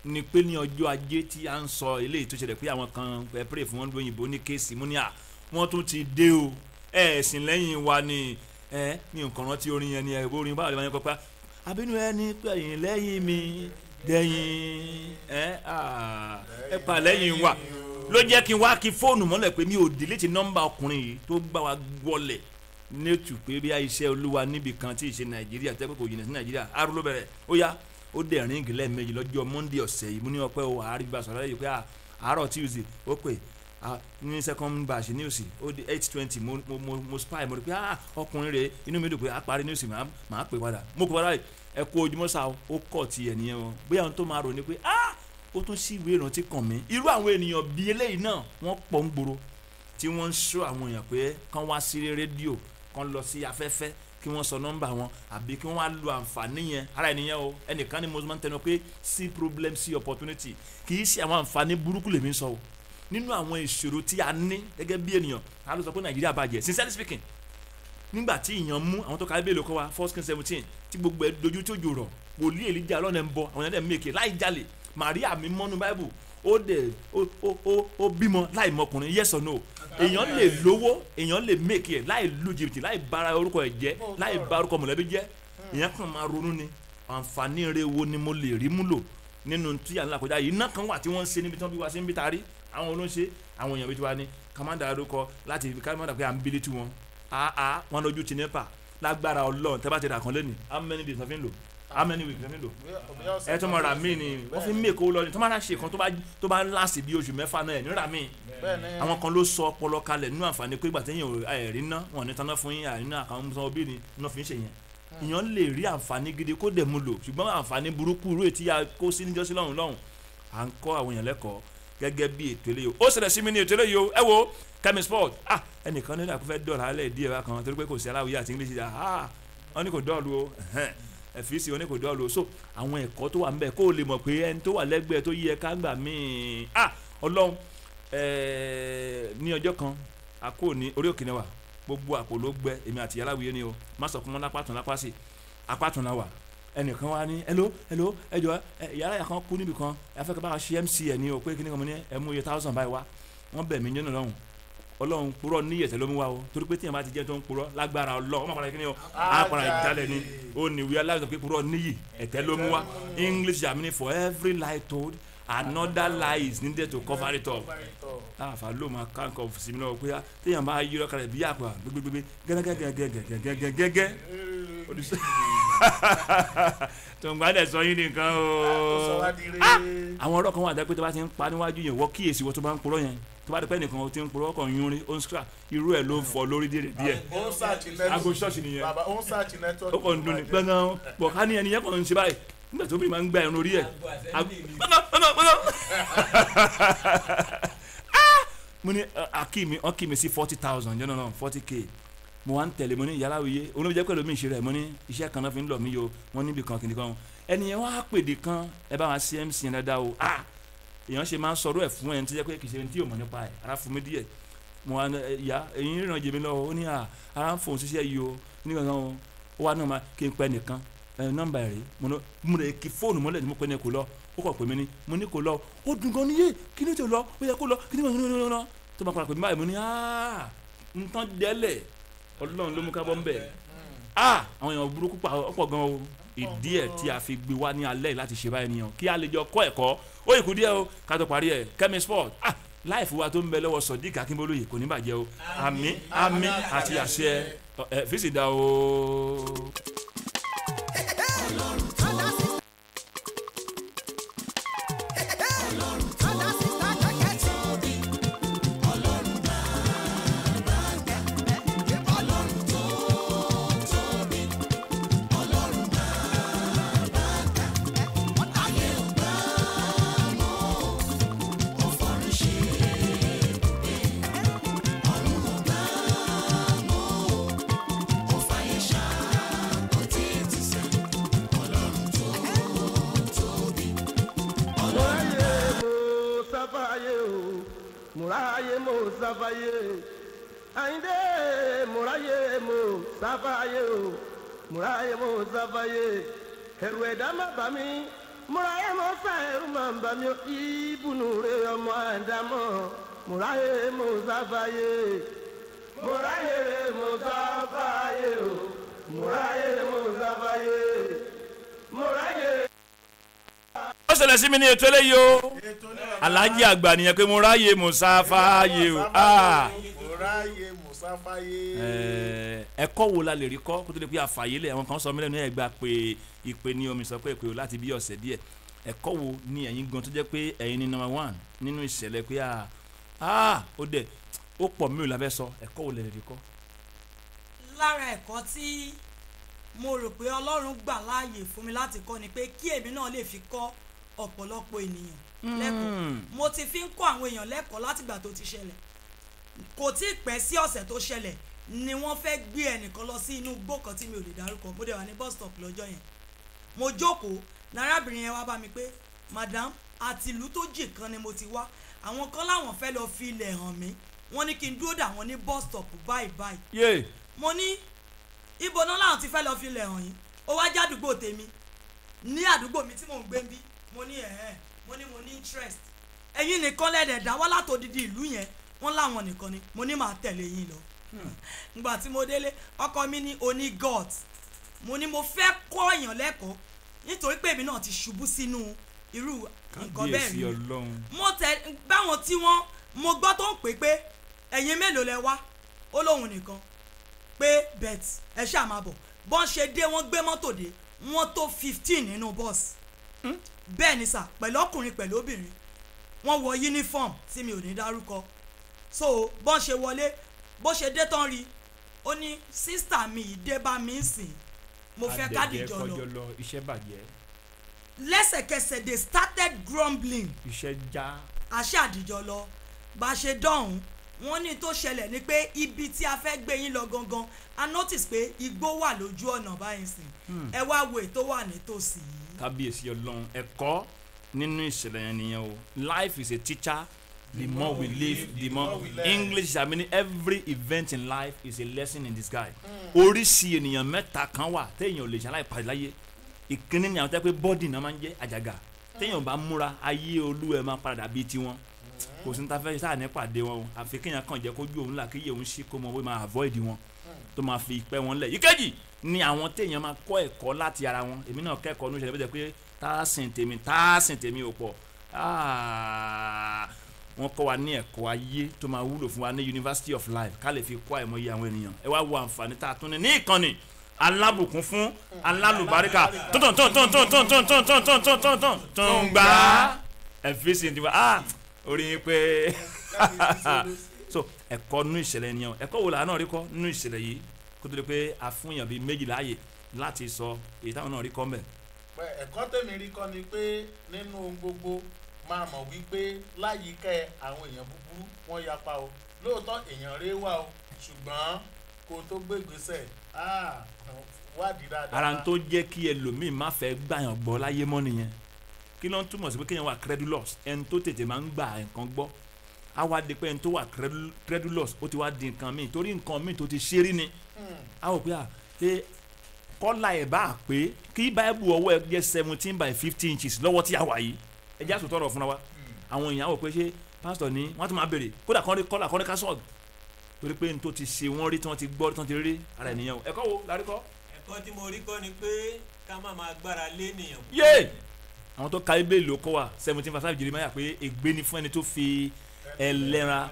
ni pé ní ọjọ́ ajé tí a ń sọ eléyìí tó ṣẹlẹ̀ pé àwọn kan fẹ́ pray fún wọn lóyìnbó ní kéèsì mú ní wọ́n tún ti dé o ẹ̀sìn lẹ́yìn wa ni mi ò kàn rántí orin yẹn ni orin báwo lè máa ń kọ́ pa abínú ẹni pẹ̀yìn lẹ́yìn mi dẹ́yìn ẹ pa lẹ́yìn wa ló jẹ́ kí n wá kí fóònù mọ́lẹ̀ pé mi ò delete nọ́mbà ọkùnrin yìí tó gbà wá wọlé nẹ́tù pé bí iṣẹ́ olúwa níbi kan tí ì ṣe nàìjíríà tẹ́ pé kò jìnnà sí nàìjíríà arú ló bẹ̀rẹ̀ ó yá ó dẹ̀ ríngì lẹ́ẹ̀mejì lọ́jọ́ monday ọ̀sẹ̀ yìí mú ní ọpẹ́ o àrígbà sọ̀rọ̀ yìí pé àárọ̀ tuesday ó pè ní second batch news ó di 8:20 mo spy mo rí pé ọkùnrin rẹ̀ inú mi dùn pé a parí news màá pè padà mo kò padà ẹ kó ojúmọ́ sá ó kọ̀ tiẹ̀ nìyẹn o bóyá ohun tó máa rò ní pé ó tún sí ìwé ìrántí kàn mí irú àwọn ènìyàn bíi eléyìí náà wọ́n pọ̀ ń gbòòrò tí wọ́n ń ṣọ́ àwọn èèyàn pé kán wá sí rédíò kán lọ sí afẹ́fẹ́ kí wọ́n sọ nọ́mbà wọn àbí kí wọ́n wá lo àǹfààní yẹn ara ènìyàn o ẹnìkan ni mo máa ń tẹnu pé sí problem sí opportunity kì í ṣe àwọn àǹfààní burúkú lèmi sọ o nínú àwọn ìṣòro tí a ní gẹ́gẹ́ bí ènìyàn a lọ sọ pé nàìjíríà bàjẹ́ sincerely speaking nígbà tí ìyàn mú àwọn tó ka ibèlè kọ́ wa 1 Kings 17 tí gbogbo ẹ̀ dojú tó jò rọ̀ wòlíì Èlíjà ọlọ́run ẹ̀ ń bọ àwọn ẹ̀dẹ̀ mèkè láì jalè Maria mi mọ́nú Bible ó bímọ láì mọkùnrin yes or no èèyàn lè lówó èèyàn lè make ẹ láì lu jìbìtì láì bara orúkọ ẹ jẹ́ láì ba orúkọ mọ̀lẹ́bí jẹ́ èèyàn kàn máa ronú ni àǹfààní rẹ wo ni mo lè rí múlò nínú tí à ń là kọjá yìí iná kan wà tí wọ́n ń ṣe níbi tí wọ́n bí wá sí níbi taari àwọn olóńṣe àwọn èèyàn bí tí wá ní kàmáńdà orúkọ láti kàmáńdà pé à ń bílí tí wọn wọn lójú ti nípa lágbára Ọlọ́run tẹ́ bá ti rà kan lẹ́nu how many days wọ́n fi ń lò how many weeks wọ́n fi ń lò ẹ tó mọ ra mí ni wọ́n fi ń mèkó lọ ni tó máa ṣe kan tó bá láàsì bí oṣù mẹ́fà náà ẹ̀ ní ra mí àwọn kan ló sọ ọpọlọ kalẹ̀ nínú àǹfààní pé gbàtẹ́yìn ẹ̀rí ná wọn ní taná fún yín àìní àkàwọn sọ bí ni iná fi ń ṣe yẹn èèyàn lè rí àǹfààní gidi kó dẹ̀ mú lò ṣùgbọ́n àǹfààní burúkú irú ètí ya kó sí níjọ́sí lọ́hùn à ń kọ́ àwọn èèyàn lẹ́kọ̀ọ́ gẹ́gẹ́ bí ètò eléyìí ó ṣẹlẹ̀ sí mi ní ètò eléyìí o ẹ wo kẹ́mi sport ẹnìkan nílẹ̀ àkúfẹ́ dọ̀rọ̀ alẹ́ díẹ̀ bá kan torí pé kò sí aláwìyé àti english wọn ní kò dọ́ọ̀lù o ẹ̀fíìsì wọn ní kò dọ́ọ̀lù o so àwọn ẹ̀kọ́ tó wà ńbẹ̀ kó o lè mọ̀ pé ẹni tó wà lẹ́gbẹ̀ẹ́ tó yẹ ká gbà míì ọlọ́run ní ọjọ́ kan a kò ní orí òkè náà wà gbogbo àpò ló gbẹ èmi àti aláwìyé ni o má sọ fún wọn lápá tún lápá sí apá tún náà wà ẹnìkan wá ní hello ẹjọ yàrá yà kan kú níbi kan afẹ́kẹ́ bá wa ṣe mc ẹ̀ ní o pé kí ni kan mo ní ẹ mú iye 1000 báyìí wá wọ́n bẹ̀ mí jẹ́nu lọ́hùn ọlọ́run purọ́ ní ìyẹ̀tẹ̀ ló mú wa o torí pé tíyẹn bá ti jẹ́ tó ń purọ́ lágbára ọlọ́run ọmọ àpàrà kí ni o àpàrà ìdálẹ̀ ni ó ní ìwé aláìsàn pé purọ́ níyì ẹ̀tẹ́ ló mú wa English Germany for every lie told another lie is needed to cover it up àfà ló máa ká nǹkan sí mi náà pé tíyẹn bá yí ọkàrà bí àpà gbégbégbé gẹ́gẹ́gẹ́gẹ́gẹ́gẹ́gẹ́gẹ́ tó ń gbádẹ sọ yín nìkan o àwọn ọ̀rọ̀ kan wà dápẹ́ tó bá ti ń pa níwájú yẹn wọ́n kíyèsí wọ́n tó bá ń purọ́ yẹn tó bá dẹ́pẹ́ nìkan ti ń purọ́ ọkàn yún rí ó ń sra irú ẹ̀ ló ń fọ lórí díẹ̀ aago ṣọ́ọ̀ṣì nìyẹn ó kàn ń dún ní gbọ̀ngàn bọ̀ ká ní ẹni yẹn kàn ń ṣe báyìí nígbà tó bí máa ń gba ẹ̀rùn orí ẹ̀ mo ní akí mi sí 40,000 jẹ́ náà 40k mo wá ń tẹ̀lé mo ní yàrá òye olóòjẹ́ pẹ̀lú mi ìṣe rẹ̀ mo ní iṣẹ́ kan náà fi ń lọ mí yo wọ́n níbi kan kìnìkan kan ẹni yẹn wọ́n á pèdè kan ẹ bá wa cmc yẹn dáadáa o èèyàn ṣe máa ń sọ̀rọ̀ ẹ̀ fún ẹni tó jẹ́ pé kì í ṣe ẹni tí yóò mọ̀ nípa ẹ̀ ara fún mi díẹ̀ mo wá ya èyí ríran jèmi lọ́wọ́ ó ní ara ń fòun ṣiṣẹ́ yìí o nígbà kan ó wá náà máa kí n pẹ́ nìkan nọ́mbà rẹ̀ mo lè kí fóònù mọ́lẹ̀ ní mo pẹ́ ní kò lọ ó kọ̀ pé mi ní mo ní kò lọ ó dùn gan níyé kí ni tó lọ ó yẹ kó lọ kí ni mo ní lọ tó máa padà pè mí báyìí mo ní nǹkan dẹ́lẹ̀ ọlọ́run ló mú ká bọ́ ń bẹ̀ àwọn èèyàn burúkú ọ̀pọ̀ gan o ìdí ẹ̀ tí a fi gbé wá ní alẹ́ láti ṣe báyìí nìyẹn kí a lè jọ kọ́ ẹ̀kọ́ ó yìí kú díẹ̀ o ká tó parí ẹ̀ Kẹ́mi Sport láìfù wa tó ń bẹ lọ́wọ́ Sodiq Akínbólóyè kò ní bàjẹ́ o àmín àti àṣẹ fèsì dá o. sáfàyè àyíndé múráyé mo sáfàyè o múráyé mo sáfàyè ẹ̀rù ẹ̀dá má bà mí múráyé mo sá ẹ̀rù má bà mí ìbùnú rẹ̀ ọmọ àdámọ̀ múráyé mo sáfàyè múráyé mo sáfàyè o múráyé mo sáfàyè múráyé. ó ṣẹlẹ̀ sí mi ní ètò eléyìí o alájí àgbà nìyẹn pé mo ráyè mo sáfàyè o. ráyè mùsáfáyé. ẹ̀kọ́ wo la lè rí kọ́ kó tó lè pé àfàyè lẹ̀ àwọn kan sọ mílíọ̀nù ẹ̀ gba pé ìpè ní omi sọ pé ìpè o láti bí ọ̀sẹ̀ díẹ̀ ẹ̀kọ́ wo ni ẹ̀yin gan tó jẹ́ pé ẹ̀yin ni number one nínú ìṣẹ̀lẹ̀ pé ó dẹ̀ ó pọ̀ mí ò lábẹ́ sọ ẹ̀kọ́ wo lè rí kọ́. lára ẹ̀kọ́ tí mo rò pé ọlọ́run gbà láàyè fún mi láti kọ́ ni pé kí èmi náà lè fi kọ́ ọ̀pọ̀lọpọ̀ ènìyàn lẹ́kọ̀ọ́ mo ti fi ń kọ́ àwọn èèyàn lẹ́kọ̀ọ́ látìgbà tó ti ṣẹlẹ̀ kò tí ì pẹ́ sí ọ̀sẹ̀ tó ṣẹlẹ̀ ni wọ́n fẹ́ gbé ẹnìkan lọ sí inú igbó kan tí mi ò lè dárúkọ mo dẹ̀ wà ní bus stop lọ́jọ́ yẹn mo jókòó lárábìnrin yẹn wá bá mi pé madam àti ìlú tó jì kan ni mo ti wá àwọn kan láwọn fẹ́ lọ fi ilẹ̀ hàn mí wọ́n ní kí n dúró dà wọ́n ní bus stop báyìí báyìí mo ní ibo náà làwọn ti fẹ́ lọ fi ilẹ̀ hàn yín ó wá jádùúgbò tèmi ní àdúgbò mi tí mò ń gbé ń bí mo ní mo ní interest ẹ̀yin nìkan lẹ́dẹ̀ dáwọ́ látòdìdí ìlú yẹn wọ́n láwọn nìkan ni mo ní máa tẹ̀lé yín lọ ngbà tí mo délé ọkọ mi ní oní god mo ní mo fẹ́ kọ́ èèyàn lẹ́kọ̀ọ́ nítorí pé èmi náà ti ṣubú sínú irú nǹkan bẹ́ẹ̀ rí mo tẹ báwọn tí mo gbọ́ tó ń pè pé ẹ̀yin mélòó lẹ wá ó lóun nìkan pé bet ẹ ṣáà máa bọ̀ bọ́n ṣe dé wọ́n gbé mọ́tò dé wọ́n tó 15 nínú bọ́ọ̀sì bẹ́ẹ̀ ni sà pẹ̀lú ọkùnrin pẹ̀lú obìnrin wọ́n wọ uniform tí mi ò ní dárúkọ so bọ́n ṣe wọlé bó ṣe dé tán rí ó ní sísítà mi ìdé bá mi ń sìn mo fẹ́ kádìjọ lọ iṣẹ́ bàjẹ́ lẹ́sẹ̀kẹsẹ̀ they started grumbling iṣẹ́ já àṣẹ àdìjọ lọ bá ṣe dọ̀hún wọ́n ní tó ṣẹlẹ̀ ni pé ibi tí a fẹ́ gbé yín lọ gangan a notice pé igbó wà lójú ọ̀nà báyìí sìn ẹ wá wo ètò wà nítòsí. kábíyèsí ọlọ́run ẹ̀kọ́ nínú ìṣẹ̀lẹ̀ yẹn nìyẹn o life is a teacher the more we live the more English I mean every event in life is a lesson in disguise. oríṣi ènìyàn mẹ́ta kan wà téèyàn ò lè ṣe aláìpàdé láyé ìkíní ni àwọn tẹ́ pé bọ́dì náà máa ń jẹ́ àjàgà téèyàn bá múra ayé olú ẹ̀ máa padà bíi tiwọn kò sí ní ta fẹ́ sáà ní pàdé wọn o àfi kéèyàn kàn jẹ́ kójú òun là kéye òun ṣí kó mọ wọ́n máa avoid wọn tó máa fi ìpẹ́ wọn lẹ̀. ìkejì ni àwọn téèyàn máa kọ́ ẹ̀kọ́ láti ara wọn èmi náà kẹ́kọ̀ọ́ ní ìṣẹ̀lẹ̀ bẹ́ẹ̀ pé táàsìn tèmi ò pọ̀ wọ́n kọ́ wa ní ẹ̀kọ́ ayé tó máa wúlò fún wa ní University of Life ká lè fi kọ́ àìmọye àwọn ènìyàn ẹ wá wo àǹfààní tá a tún ní ìkànnì alábùkún fún alálùbáríkà tó ń gbà ẹ̀fíìsì ti wá orí yín pé so ẹ̀kọ́ nínú ìṣẹ̀lẹ̀ ènìyàn ẹ̀kọ́ wo làánà rí kọ́ nínú ìṣẹ̀lẹ̀ yìí kó tó di pé a fún yàn bíi méjì láàyè láti sọ èyí táwọn náà rí kọ́ mbẹ̀. ẹ̀kọ́ tèmi rí kọ́ ni pé nínú gbogbo máa mọ̀ wípé láyìíká àwọn èèyàn búburú wọ́n yapa o lóòótọ́ èèyàn rẹ̀ wà o ṣùgbọ́n kó tó gbégbèsè wádìí dáadáa. ara tó jẹ́ kí ẹlòmíì má fẹ́ gbàyàn gbọ́ láyé mọ́ nìyẹn kí ló ń túmọ̀ sí pé kéèyàn wà credulous ẹni tó tètè máa ń gbà nǹkan gbọ́ á wá di pé ẹni tó wà credulous ó ti wá di nǹkan míì torí nǹkan míì tó ti ṣe rí ni á wò pé ṣé kọ́lá ẹ̀ bá pé kí báíbù ọwọ́ ẹ jẹ́ 17 by 50 inches lọ́wọ́ tí a wà yìí ẹ jẹ́ àsòtọ́ ọ̀rọ̀ fúnra wa àwọn èèyàn á wò pé ṣé pásítọ̀ ni wọ́n ti máa béèrè kódà kọ́lá kọ́ni ká sọ̀rọ̀ torí pé n tó ti ṣe wọ́n rí tí wọ́n ti gbọ́ tí wọ́n ti rí ara ènìyàn o ẹ̀kọ́ wo lárí kọ́. ẹ̀kọ́ tí mo rí kọ́ ni pé ká má máa gbára lé ènìyàn. yé àwọn tó ka ibé ló kọ́ wa 17:5 Jeremiah pé ègbé ni fún ẹni tó fi ẹlẹ́ra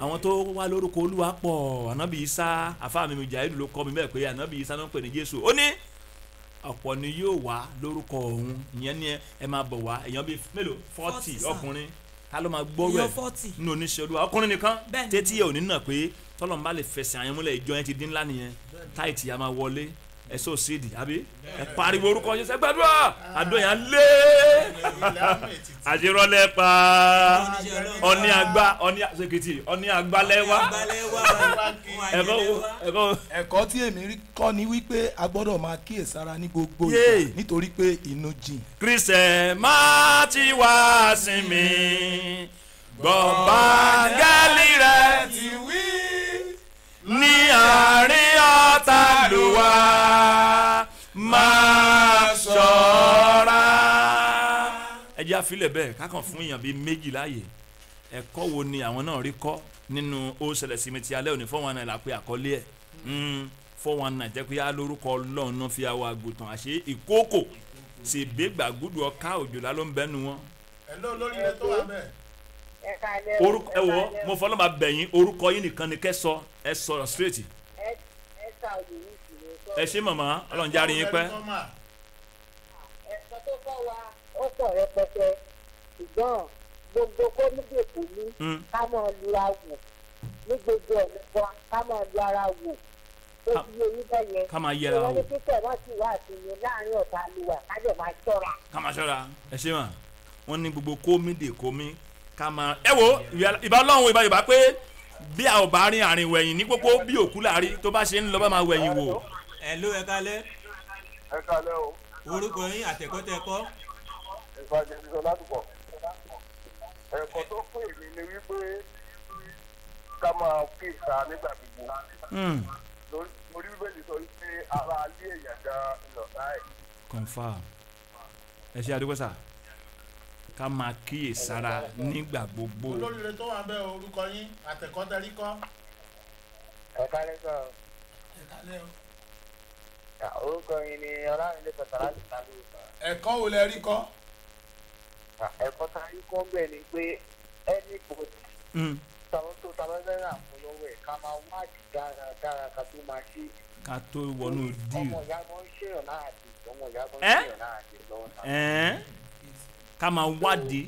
àwọn tó wá lórúkọ Olúwa pọ̀ ànábì Isa àfáàmì mi Jàhílù ló kọ́ mi bẹ́ẹ̀ pé ànábì Isa náà ń pè ní Jésù ó ní ọ̀pọ̀ ni yóò wá lórúkọ òun ìyẹn ni ẹ máa bọ̀ wá èèyàn bíi mélòó 40 ọkùnrin ká ló máa gbọ́rọ̀ ẹ̀ nínú oníṣẹ́ Olúwa ọkùnrin nìkan tètè ẹ̀ ò ní nà pé tọ́lọ̀ ń bá lè fẹsẹ̀ àyànmúlẹ̀ ìjọ yẹn ti dín ńlá nìyẹn táìtì yà máa wọlé ẹ sọ síìdì àbí ẹ pariwo orúkọ yẹn sẹ gbàdúrà àdó yẹn lé àjẹrọlẹ pa ọní àgbà ọní àṣekìtì ọní àgbàlẹwà ẹ̀kọ́ tí èmi rí kọ́ ni wípé a gbọ́dọ̀ máa kíyèsára ní gbogbo ìgbà nítorí pé inú jìn. Kristẹ má ti wá sinmi gbọ̀ngbàngẹ́lì rẹ̀ ti wí. ní àárín ọ̀tá ló wà máa ṣọ́ra. ẹ jẹ́ àfilẹ̀ bẹ́ẹ̀ kákan fún èèyàn bíi méjì láàyè ẹ̀kọ́ wo ni àwọn náà rí kọ́ nínú ó ṣẹlẹ̀ sí mi ti alẹ́ òní 419 la pé àkọlé ẹ̀ 419 jẹ́ pé á lórúkọ ọlọ́run náà fi àwọn àgùntàn àṣẹ ìkókò ṣègbè gbàgùdù ọ̀ká òjòlá ló ń bẹ́nu wọn. ẹ ló lórí rẹ tó wà bẹ́ẹ̀. orúkọ ẹ wọ mo fọlọ́ máa bẹ̀yìn orúkọ yín nìkan ni kẹ́ sọ ẹ sọ̀rọ̀ straight. ẹ ṣé màmá ọlọ́run járe yín pẹ́. ẹ̀sọ́ tó kọ́ wa ó pọ̀ rẹpẹtẹ ṣùgbọ́n gbogbo kónídé kò ní ká máa lu ara wò ní gbogbo ọ̀nà wa ká máa lu ara wò tó fi eyín bẹ́ẹ̀ yẹn ká máa yẹra wò. wọ́n ní pípẹ́ wọ́n sì wá àtìyẹn láàrin ọ̀tá luwà ká jẹ̀ máa ṣọ́ra. ká máa ṣọ́ra ẹ ṣé mà wọ́n ní gbogbo kómìdè kómì ká máa ẹ wo ìbá ọlọ́run ìbá yorùbá pé bí a ò bá rin àrìn wẹ̀yìn ní pópó bí òkú láàrí tó bá ṣe ń lọ bá máa wẹ̀yìn wò. ẹ ló ẹ kálẹ́. ẹ kálẹ́ o. orúkọ yín àtẹ̀kọ́tẹ̀kọ́. ìfàjẹsọ ládùúgbò ẹ̀kọ́ tó pè mí ni wípé ká máa kí ìta nígbà gbogbo lórí bíbélì sọ wípé ara alẹ́ èèyàn ga ìlọ̀tá ẹ̀. confam ẹ ṣe àdúgbò sá ká máa kíyè sára nígbà gbogbo. olóríire tó wà bẹ́ẹ̀ orúkọ yín àtẹ̀kọ́tẹ̀rí kọ́. ẹ kálẹ́ sọ. ẹ kálẹ́ o. orúkọ yín ni ọlọ́run lè pẹ̀tà láti ta ló sọ. ẹ̀kọ́ wo lẹ rí kọ́. ẹ̀kọ́ tá a rí kọ́ bẹ́ẹ̀ ni pé ẹni kò tàwọn tó tàwọn fẹ́ràn àpolówó ẹ̀ ká máa wádìí dáradára ká tó máa ṣe. ká tó wọnú díì. ọmọ ìyá kan ń ṣèyàn náà àti ọmọ ìyá kan ń ṣèyàn náà àti lọ́wọ́ náà. ká máa wádìí.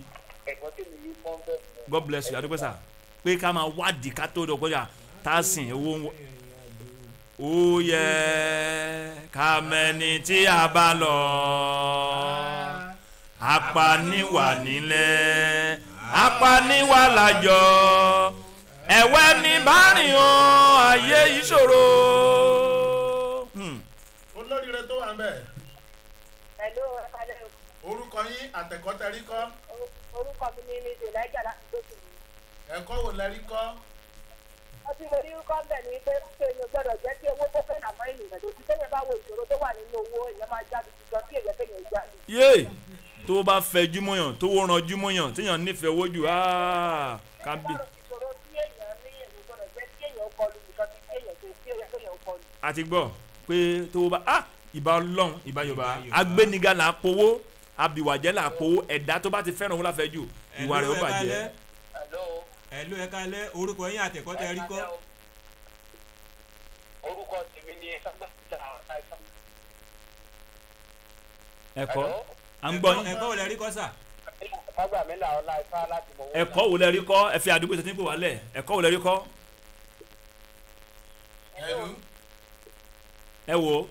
ẹ̀kọ́ tí mi yí mọ́ bẹ́ẹ̀. God bless you adúgbò sá pé ká máa wádìí ká tó dọ̀ kọjá tá a sìn owó ó yẹ ká mẹ́ni tí a bá lọ apaniwa nílẹ̀ apaniwa lájọ ẹ̀wẹ́ ní bárìn o ayé ìṣòro. olóríire tó wà bẹ́ẹ̀. ẹ̀lú ẹ̀kálẹ́ o. orúkọ yín àtẹ̀kọ́tẹ̀rí kọ́. orúkọ mi ni ìdèlájà láti gbóṣù mi. ẹ̀kọ́ wo lẹ rí kọ́. ọtí mo rí kọ́ bẹ̀ ni pé èèyàn gbọ́dọ̀ jẹ́ kí owó tó fẹ́ nà mọ́ ènìyàn tó ti tẹ́yẹ̀ bá wo ìṣòro tó wà nínú owó èèyàn máa jáde jùlọ kí èèyàn fẹ́yàn jáde. yéè tó bá fẹ́ júmọ̀yàn tó wọ́n ran júmọ̀yàn téèyàn nífẹ̀ẹ́ owó jù kábí. ìṣòro tí èèyàn ní èèyàn gbọ́dọ̀ jẹ́ kí èèyàn kọlu nìkan tí èèyàn tó tí èèyàn kọlu. a ti gbọ́ pé tó bá ìbá ọlọ́run ìbá yorùbá agbéniga là á powó abiwàjẹ́ là á powó ẹ̀dá tó bá ti fẹ́ràn owó láfẹ́ jù ìwà rẹ̀ ó bàjẹ́. ẹ̀lú ẹ kálẹ́ orúkọ yín àtẹ̀kọ́tẹ̀rí kọ́. orúkọ tèmi ni ẹ̀kọ́ à ń gbọ́ yín. ẹ̀kọ́ wo lẹ rí kọ́ sà. ẹ̀kọ́ wo lẹ rí kọ́ ẹ fi àdúgbò tètè ń pè wálẹ̀ ẹ̀kọ́ wo lẹ rí kọ́. ẹ wo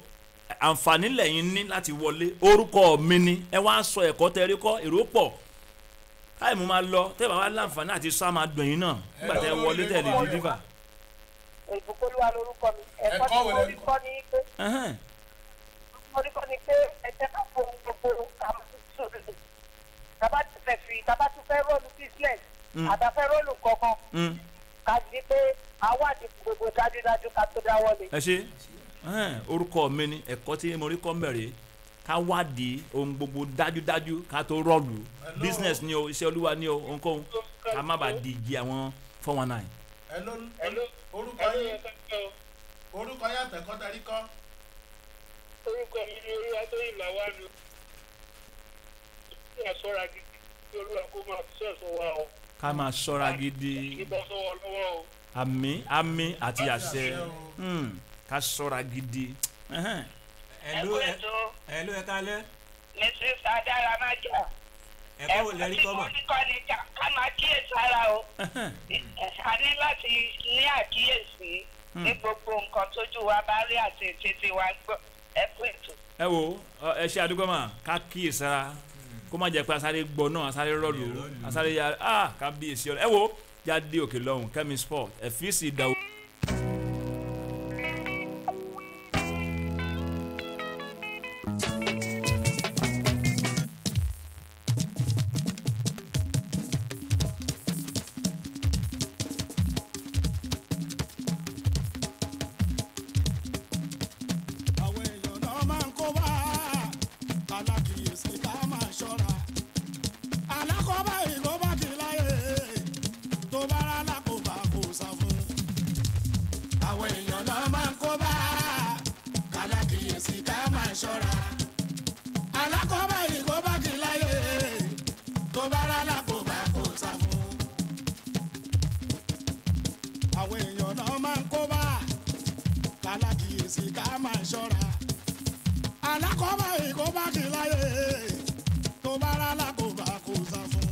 àǹfààní lẹ́yìn ní láti wọlé orúkọ mi ni ẹ wá sọ ẹ̀kọ́ tẹ rí kọ́ èrò pọ̀ káyọ̀ mo máa lọ tẹ́ bá wá láǹfààní àti sá máa dùn yín náà nígbà tẹ́ wọlé tẹ́ lè di dífà. ìbùkúlùwà lórúkọ mi ẹ̀kọ́ tí mo rí kọ́ ni pé ẹ̀jẹ̀ ká fún gbogbo àmúṣòro tàbá tún fẹ́ rọ́ọ̀lù business àtàfẹ́ rọ́ọ̀lù kankan ká di pé àwádìí gbogbo dájúdájú ká tó dáwọ́lé. ẹ ṣe orúkọ mi ni ẹ̀kọ́ tí mo rí kọ́ mẹ́rẹ̀ẹ́ ká wádìí ohun gbogbo dájúdájú ká tó rọ́ọ̀lù business ni o iṣẹ́ olúwa ni o ohunkóhun ká má bàa di igi àwọn 419. orúkọ yín àtẹ̀kọ́tẹ̀rí kọ́. orúkọ mi ni olúwa tó yìn làwa lu kí a ṣọ́ra gidi kí olúwa kó máa fi ṣọ́ọ̀ṣọ́ wa o. ká máa ṣọ́ra gidi àmì àti àṣẹ ká ṣọ́ra gidi. ẹ̀lú ẹ kálẹ́. mrs adara májà. ẹ̀kọ́ wo lẹ rí kọ́ mà. ẹ̀kọ́ ni ká máa kíyèsí ara o. a ní láti ní àkíyèsí ní gbogbo nǹkan tójú wa bá rí àti ètè tí wa gbọ́ ẹ fún ètò. ẹ wo ẹ ṣe àdúgbò mà ká kíyèsí ara kó má jẹ́ pé asáré gbọ́ náà asáré rọ́ọ̀lù asáré ya ká bí èsì ọ̀rọ̀ ẹ wo jáde òkè lọ́hùn Kẹ́mi Sport ẹ̀fíìsì ìdáwó. àwọn èèyàn náà máa ń kó bá kálákìyèsí ká máa ṣọ́ra alákọ̀ọ́bá yìí kó bá kí láyé tó bá rà lákòóbá kò sá fún. àwọn èèyàn náà máa ń kó bá kálákìyèsí ká máa ṣọ́ra alákọ̀ọ́bá yìí kó bá kí láyé tó bá rà lákòóbá kò sá fún.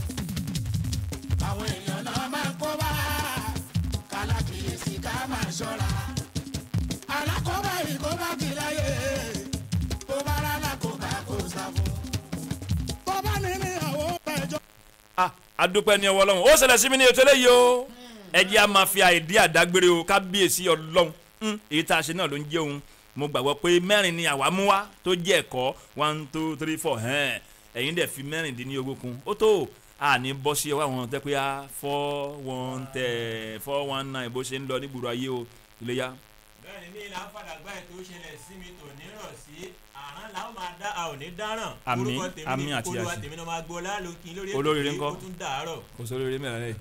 àwọn èèyàn náà máa ń kó bá kálákìyèsí ká máa ṣọ́ra alákọ̀ọ́bá yìí kó bá kí láyé tó bá rà lákòóbá kò sá fún. tó bá ní níyàwó ẹjọ́. adúpẹ́ ní ọwọ́ ọlọ́run ó ṣẹlẹ̀ sí mi ní ètò eléyìí o ẹ jẹ́ a máa fi àìdí àdágbére o kábíyèsí ọlọ́run èyí tá a ṣe náà ló ń jẹ́ òun mo gbàgbọ́ pé mẹ́rin ni àwa mú wá tó jẹ́ ẹ̀kọ́ 1 2 3 4 ẹ̀yin dẹ̀ fi mẹ́rìndínlógún kún ó tó àní bọ́ sí ọwọ́ àwọn tẹ́ pé 4 1 9 bó ṣe ń lọ nígboro ayé o iléyà. bẹ́ẹ̀ni ní ìlànà fàdàgbà ètò ìṣẹ̀lẹ̀ sí mi tò ní rọ̀ sí àrán làwọn máa dá a ò ní dáràn. àmín àmín àti àṣì olúwa tèmi náà máa gbọ́ lálòkì lórí ètò olóríire ńkọ́ ó tún dàárọ̀. kò sọ olóríire mẹ́rin lẹ́yìn.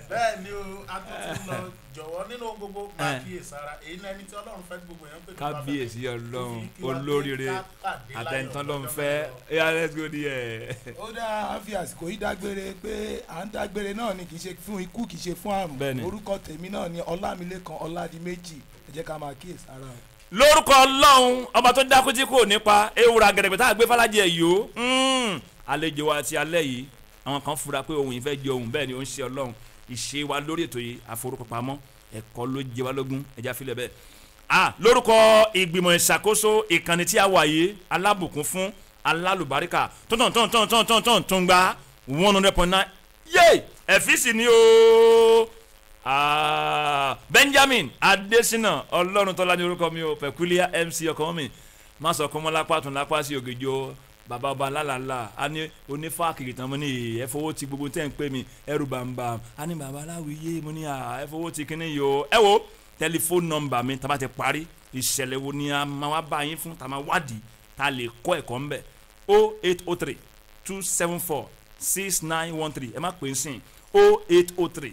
bẹ́ẹ̀ ni o a tún ti lọ jọ̀wọ́ nínú gbogbo máa kíyèsí ara èyí náà ẹni tí ọlọ́run fẹ́ gbogbo èèyàn pé kábíyèsí ọlọ́run olóríire àtẹnitán ló ń fẹ́ yeah let's go there. ó dáa á fi àsìkò yìí dágbére pé à ń dágbére náà ni kì í ṣe fún ikú kì í ṣe fún àrùn orúkọ tèmi náà ni Ọlámilékan Ọládìméjì ẹ jẹ́ ká máa kíyèsí ara rẹ̀. lórúkọ ọlọ́run ọba tó dákú tí kò nípa ewúra gẹ̀rẹ́gbẹ̀ tá a gbé fàlájì ẹ̀ yìí ó àlejò wa ti alẹ́ yìí àwọn kan fura pé ohun ìfẹ́ jẹ ohun bẹ́ẹ̀ ni ó ń ṣe ọlọ́run ìṣe wa lórí ètò yìí àforúkọpamọ́ ẹ̀kọ́ ló jẹ wá lógún ẹja filẹ̀ bẹ́ẹ̀. lórúkọ ìgbìmọ̀ ìṣàkóso ìkànnì tí a wà yìí alábùkún fún alálùbáríkà tó ń gba 100.9 yé ẹ̀fíìsì ni o. Benjamin Adesina ọlọ́run tọ́lá ní orúkọ mi o peculiar MC ọkọ mi má sọ kọ́mọ́ lápá tún lápá sí ògèjò bàbá ọba lálàlá a ní onífà kìkì tán mo ní ẹ̀fọwọ́ ti gbogbo tẹ́ ń pè mí ẹrù bàǹbà a ní bàbá aláwìyé mo ní ẹ̀fọwọ́ ti kíní yìí o ẹ wo tẹlifóònù nọ́mbà mi tá a bá ti parí ìṣẹ̀lẹ̀ wo ni a máa wá bá yín fún tá a máa wádìí tá a lè kọ́ ẹ̀kọ́ ń bẹ̀ 0803 274 6913 ẹ má pè é sìn 0803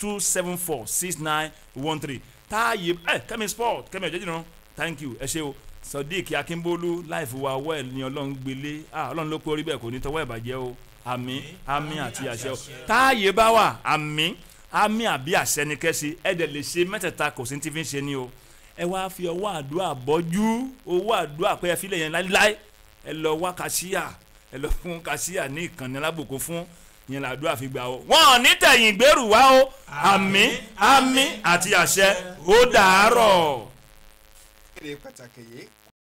2746913 táàyè kẹ́mi sport kẹ́mi ọ̀jẹ̀jì náà thank you ẹ ṣé o Sodiq Akínbólú láìfù wa well ni ọlọ́run gbélé ọlọ́run ló pé orí bẹ́ẹ̀ kò ní tọwọ́ ìbàjẹ́ o àmín àmín àti àṣẹ o táàyè bá wà àmín àmín àbí àṣẹ ni kẹ́sì ẹ̀dẹ̀ lè ṣe mẹ́tẹ̀ẹ̀ta kò sí ti fi ń ṣe ni o ẹ wá fi ọwọ́ àdúrà bọ́jú owó àdúrà pé ẹ fi lè yẹn láíláí ẹ lọ wá kàṣíà ẹ lọ fún kàṣíà ní ìkànnì alábòkó fún yẹn làdúrà fi gbà o wọn ní tẹ̀yìn gbèrú wá o àmín àmín àti àṣẹ ó dàárọ̀. kéde pàtàkì yìí